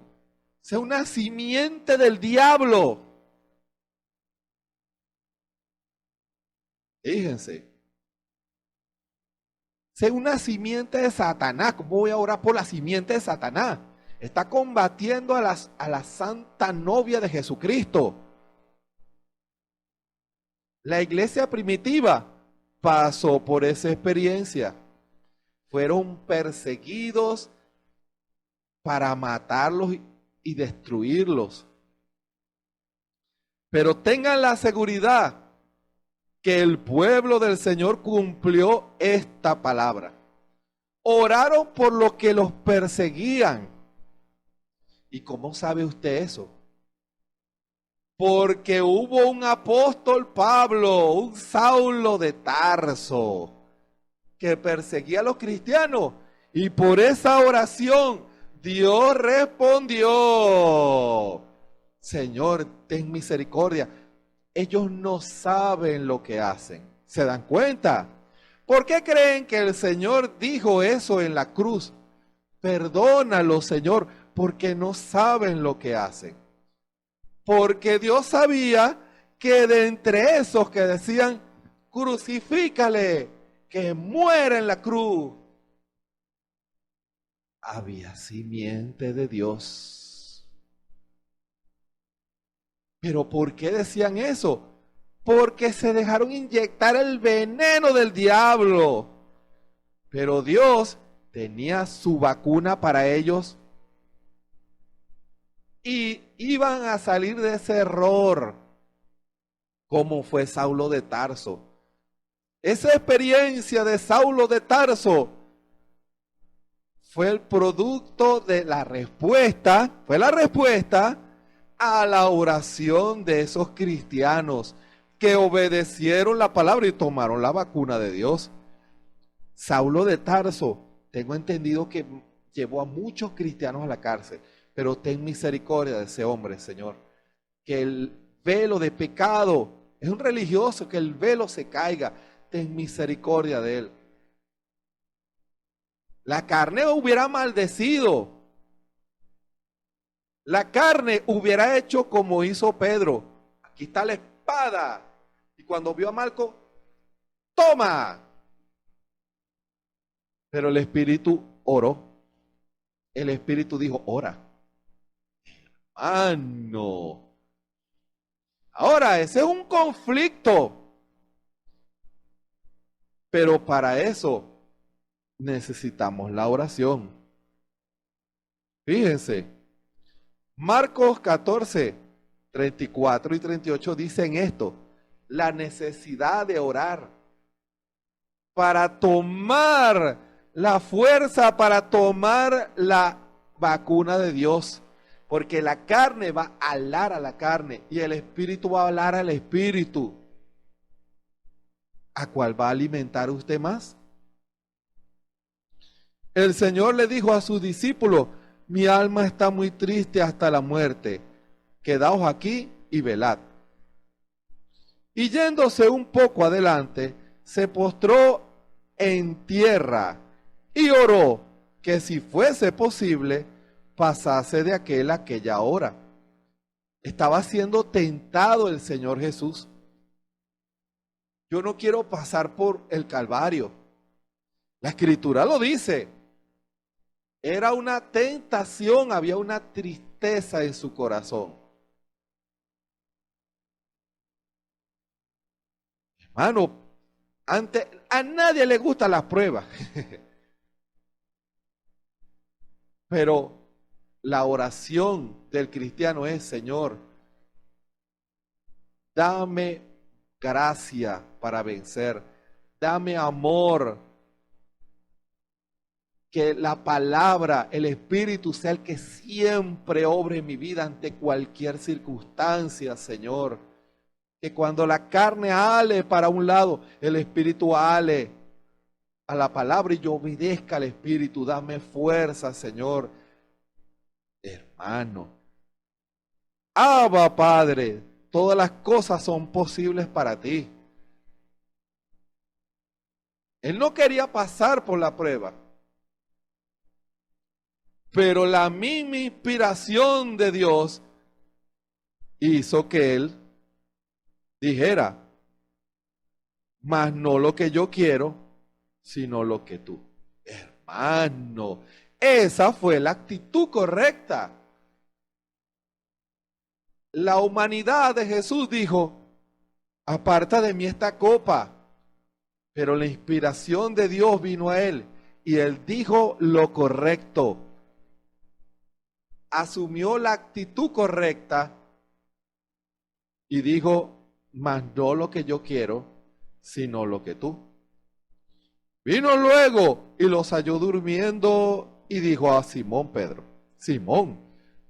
sea una simiente del diablo. Fíjense. Sea una simiente de Satanás. ¿Cómo voy a orar por la simiente de Satanás? Está combatiendo a la santa novia de Jesucristo. La iglesia primitiva pasó por esa experiencia. Fueron perseguidos para matarlos y destruirlos. Pero tengan la seguridad que el pueblo del Señor cumplió esta palabra. Oraron por los que los perseguían. ¿Y cómo sabe usted eso? Porque hubo un apóstol Pablo, un Saulo de Tarso, que perseguía a los cristianos. Y por esa oración Dios respondió: Señor, ten misericordia. Ellos no saben lo que hacen. ¿Se dan cuenta? ¿Por qué creen que el Señor dijo eso en la cruz? Perdónalo, Señor, porque no saben lo que hacen. Porque Dios sabía que de entre esos que decían, crucifícale, que muera en la cruz, había simiente de Dios. ¿Pero por qué decían eso? Porque se dejaron inyectar el veneno del diablo. Pero Dios tenía su vacuna para ellos y iban a salir de ese error, como fue Saulo de Tarso. Esa experiencia de Saulo de Tarso fue el producto de la respuesta, fue la respuesta a la oración de esos cristianos que obedecieron la palabra y tomaron la vacuna de Dios. Saulo de Tarso, tengo entendido que llevó a muchos cristianos a la cárcel, pero ten misericordia de ese hombre, Señor. Que el velo de pecado, es un religioso, que el velo se caiga, ten misericordia de él. La carne hubiera maldecido. La carne hubiera hecho como hizo Pedro. Aquí está la espada. Y cuando vio a Malco, ¡toma! Pero el Espíritu oró. El Espíritu dijo, ora. No. Ahora, ese es un conflicto. Pero para eso necesitamos la oración. Fíjense, Marcos 14, 34 y 38 dicen esto: la necesidad de orar para tomar la fuerza, para tomar la vacuna de Dios. Porque la carne va a hablar a la carne y el espíritu va a hablar al espíritu. ¿A cuál va a alimentar usted más? El Señor le dijo a sus discípulos: mi alma está muy triste hasta la muerte. Quedaos aquí y velad. Y yéndose un poco adelante, se postró en tierra y oró que si fuese posible, pasase de aquella hora. Estaba siendo tentado el Señor Jesús. Yo no quiero pasar por el Calvario. La Escritura lo dice. Era una tentación, había una tristeza en su corazón. Hermano, a nadie le gustan las pruebas. Pero la oración del cristiano es: Señor, dame gracia para vencer, dame amor, que la palabra, el Espíritu sea el que siempre obre en mi vida ante cualquier circunstancia, Señor. Que cuando la carne ale para un lado, el Espíritu ale a la palabra y yo obedezca al Espíritu. Dame fuerza, Señor. Hermano, Abba, Padre, todas las cosas son posibles para ti. Él no quería pasar por la prueba, pero la misma inspiración de Dios hizo que él dijera: mas no lo que yo quiero, sino lo que tú. Hermano, esa fue la actitud correcta. La humanidad de Jesús dijo: aparta de mí esta copa. Pero la inspiración de Dios vino a él y él dijo lo correcto. Asumió la actitud correcta Y dijo, mas no lo que yo quiero, sino lo que tú. Vino luego y los halló durmiendo y dijo a Simón Pedro, Simón,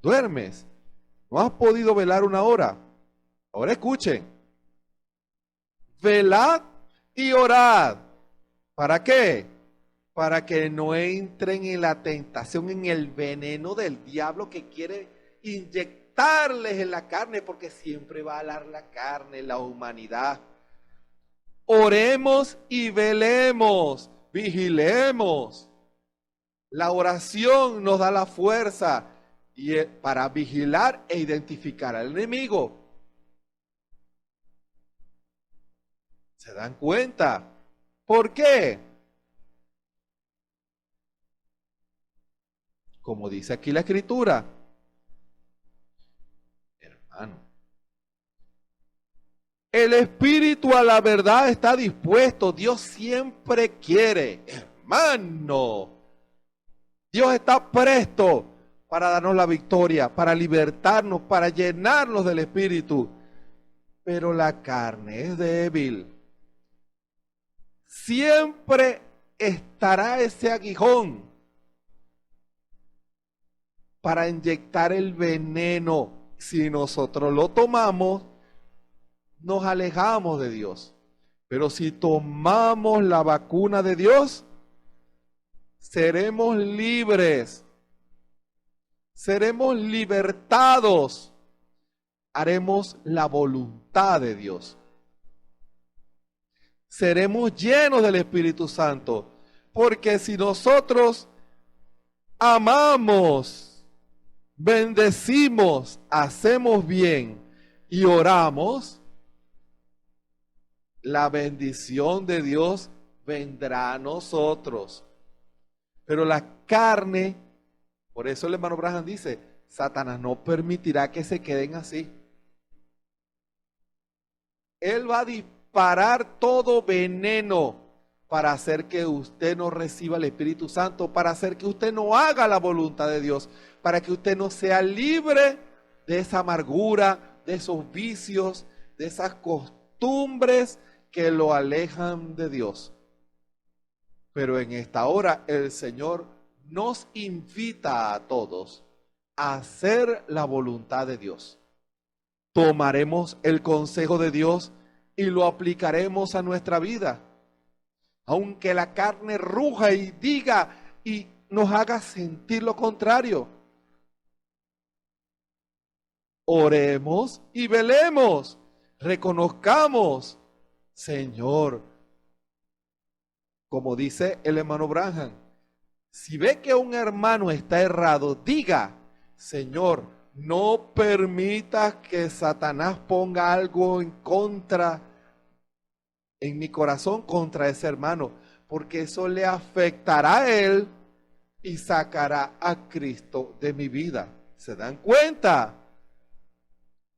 ¿duermes? ¿No has podido velar una hora? Ahora escuchen, velad y orad. ¿Para qué? Para que no entren en la tentación, en el veneno del diablo que quiere inyectarles en la carne, porque siempre va a alar la carne, la humanidad. Oremos y velemos, vigilemos. La oración nos da la fuerza para vigilar e identificar al enemigo. ¿Se dan cuenta? ¿Por qué? Como dice aquí la Escritura, hermano, el espíritu a la verdad está dispuesto. Dios siempre quiere, hermano. Dios está presto para darnos la victoria, para libertarnos, para llenarnos del espíritu. Pero la carne es débil. Siempre estará ese aguijón para inyectar el veneno. Si nosotros lo tomamos, nos alejamos de Dios. Pero si tomamos la vacuna de Dios, seremos libres, seremos libertados, haremos la voluntad de Dios. Seremos llenos del Espíritu Santo, porque si nosotros amamos, bendecimos, hacemos bien y oramos, la bendición de Dios vendrá a nosotros. Pero la carne, por eso el hermano Branham dice, Satanás no permitirá que se queden así. Él va a disparar todo veneno para hacer que usted no reciba el Espíritu Santo, para hacer que usted no haga la voluntad de Dios, para que usted no sea libre de esa amargura, de esos vicios, de esas costumbres que lo alejan de Dios. Pero en esta hora el Señor nos invita a todos a hacer la voluntad de Dios. Tomaremos el consejo de Dios y lo aplicaremos a nuestra vida. Aunque la carne ruja y diga y nos haga sentir lo contrario. Oremos y velemos. Reconozcamos, Señor, como dice el hermano Branham, si ve que un hermano está errado, diga, Señor, no permitas que Satanás ponga algo en contra, en mi corazón contra ese hermano, porque eso le afectará a él y sacará a Cristo de mi vida. ¿Se dan cuenta?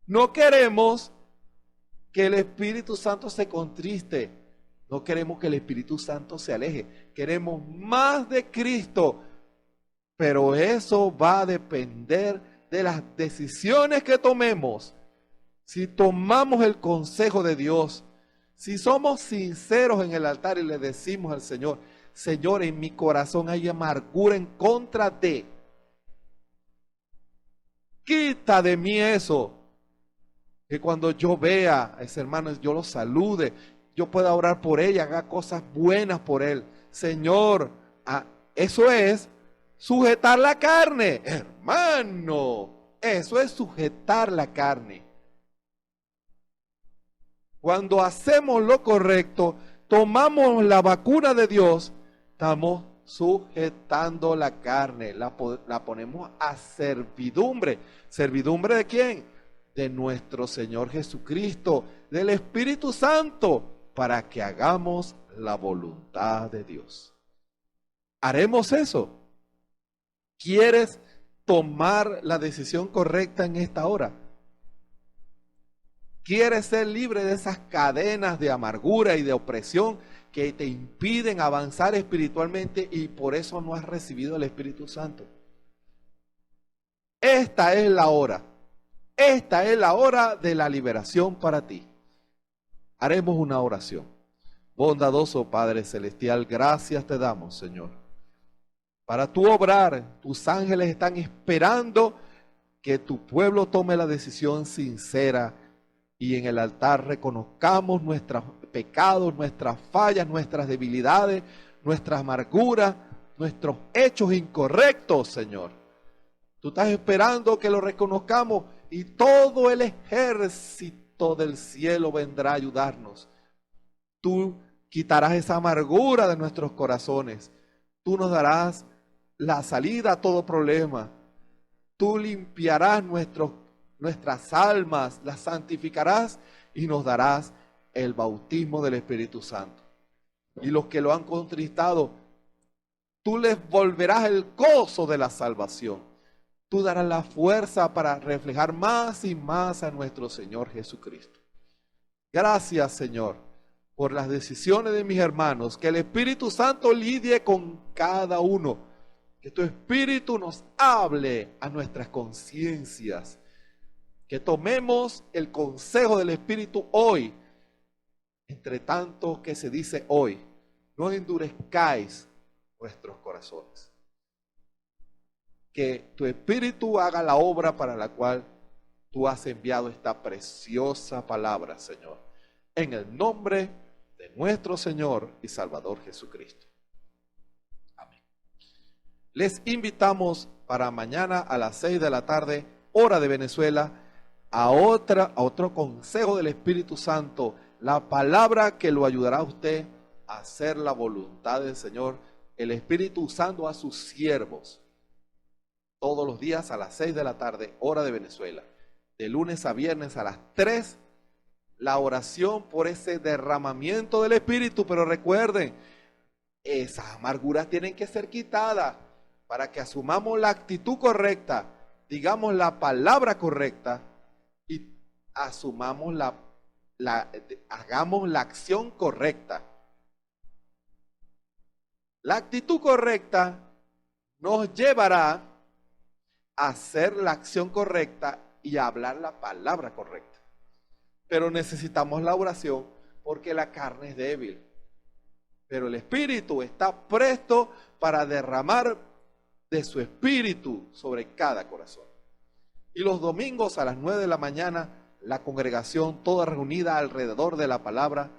No queremos que el Espíritu Santo se contriste. No queremos que el Espíritu Santo se aleje. Queremos más de Cristo. Pero eso va a depender de las decisiones que tomemos. Si tomamos el consejo de Dios, si somos sinceros en el altar y le decimos al Señor, Señor, en mi corazón hay amargura en contra de. Quita de mí eso. Que cuando yo vea a ese hermano, yo lo salude, yo pueda orar por ella, haga cosas buenas por él. Señor, eso es sujetar la carne, hermano. Eso es sujetar la carne. Cuando hacemos lo correcto, tomamos la vacuna de Dios, estamos sujetando la carne, la ponemos a servidumbre. ¿Servidumbre de quién? De nuestro Señor Jesucristo, del Espíritu Santo, para que hagamos la voluntad de Dios. ¿Haremos eso? ¿Quieres tomar la decisión correcta en esta hora? ¿Quieres ser libre de esas cadenas de amargura y de opresión que te impiden avanzar espiritualmente y por eso no has recibido el Espíritu Santo? Esta es la hora. esta es la hora de la liberación para ti. Haremos una oración. Bondadoso Padre Celestial, gracias te damos, Señor. Para tu obrar, tus ángeles están esperando que tu pueblo tome la decisión sincera y en el altar reconozcamos nuestros pecados, nuestras fallas, nuestras debilidades, nuestras amarguras, nuestros hechos incorrectos, Señor. Tú estás esperando que lo reconozcamos y todo el ejército del cielo vendrá a ayudarnos. Tú quitarás esa amargura de nuestros corazones. Tú nos darás la salida a todo problema. Tú limpiarás nuestras almas, las santificarás y nos darás el bautismo del Espíritu Santo. Y los que lo han contristado, tú les volverás el gozo de la salvación. Tú darás la fuerza para reflejar más y más a nuestro Señor Jesucristo. Gracias, Señor, por las decisiones de mis hermanos. Que el Espíritu Santo lidie con cada uno. Que tu Espíritu nos hable a nuestras conciencias. Que tomemos el consejo del Espíritu hoy. Entre tanto que se dice hoy, no endurezcáis vuestros corazones. Que tu Espíritu haga la obra para la cual tú has enviado esta preciosa palabra, Señor. En el nombre de nuestro Señor y Salvador Jesucristo. Amén. Les invitamos para mañana a las 6 de la tarde, hora de Venezuela, a otro consejo del Espíritu Santo, la palabra que lo ayudará a usted a hacer la voluntad del Señor, el Espíritu usando a sus siervos, todos los días a las 6 de la tarde, hora de Venezuela, de lunes a viernes a las 3, la oración por ese derramamiento del Espíritu. Pero recuerden, esas amarguras tienen que ser quitadas para que asumamos la actitud correcta, digamos la palabra correcta y asumamos hagamos la acción correcta. La actitud correcta nos llevará a hacer la acción correcta y a hablar la palabra correcta. Pero necesitamos la oración porque la carne es débil. Pero el Espíritu está presto para derramar de su Espíritu sobre cada corazón. Y los domingos a las 9 de la mañana, la congregación toda reunida alrededor de la palabra,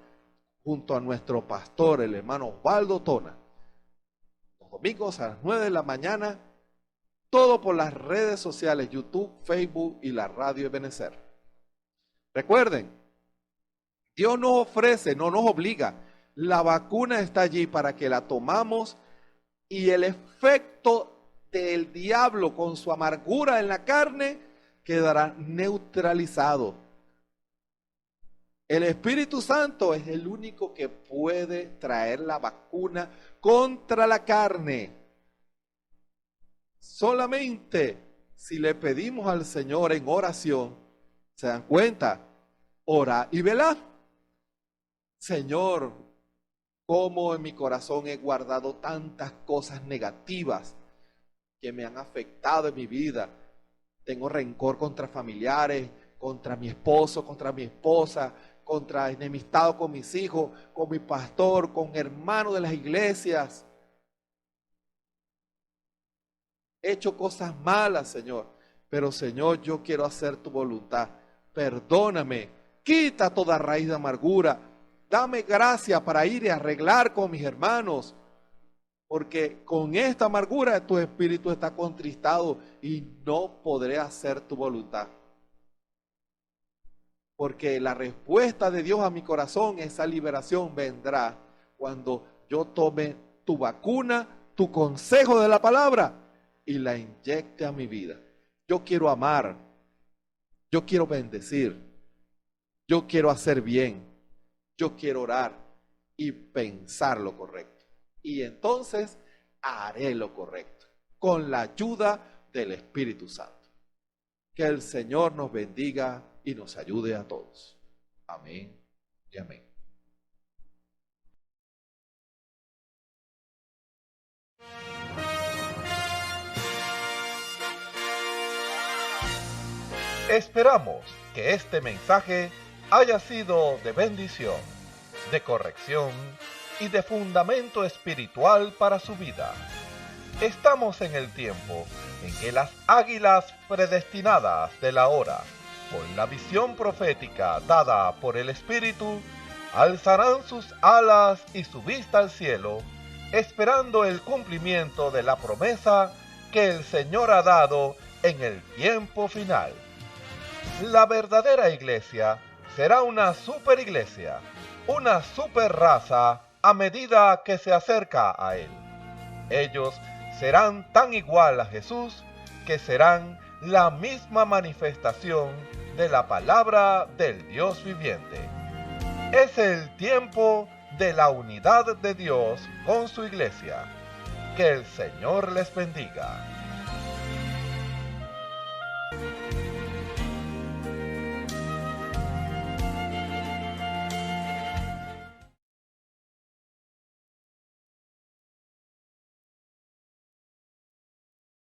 junto a nuestro pastor, el hermano Osvaldo Tona. Los domingos a las 9 de la mañana, todo por las redes sociales, YouTube, Facebook y la radio Ebenezer. Recuerden, Dios nos ofrece, no nos obliga. La vacuna está allí para que la tomamos y el efecto del diablo con su amargura en la carne quedará neutralizado. El Espíritu Santo es el único que puede traer la vacuna contra la carne. Solamente si le pedimos al Señor en oración, ¿se dan cuenta? Ora y velad. Señor, cómo en mi corazón he guardado tantas cosas negativas que me han afectado en mi vida. Tengo rencor contra familiares, contra mi esposo, contra mi esposa, contra enemistado con mis hijos, con mi pastor, con hermanos de las iglesias. He hecho cosas malas, Señor, pero Señor, yo quiero hacer tu voluntad. Perdóname, quita toda raíz de amargura. Dame gracia para ir y arreglar con mis hermanos, porque con esta amargura tu espíritu está contristado y no podré hacer tu voluntad. Porque la respuesta de Dios a mi corazón, esa liberación vendrá cuando yo tome tu vacuna, tu consejo de la palabra y la inyecte a mi vida. Yo quiero amar, yo quiero bendecir, yo quiero hacer bien, yo quiero orar y pensar lo correcto. Y entonces haré lo correcto con la ayuda del Espíritu Santo. Que el Señor nos bendiga y nos ayude a todos. Amén y amén. Esperamos que este mensaje haya sido de bendición, de corrección y de fundamento espiritual para su vida. Estamos en el tiempo en que las águilas predestinadas de la hora, con la visión profética dada por el Espíritu, alzarán sus alas y su vista al cielo, esperando el cumplimiento de la promesa que el Señor ha dado en el tiempo final. La verdadera iglesia será una superiglesia, una superraza a medida que se acerca a Él. Ellos serán tan igual a Jesús que serán la misma manifestación de la palabra del Dios viviente. Es el tiempo de la unidad de Dios con su iglesia. Que el Señor les bendiga.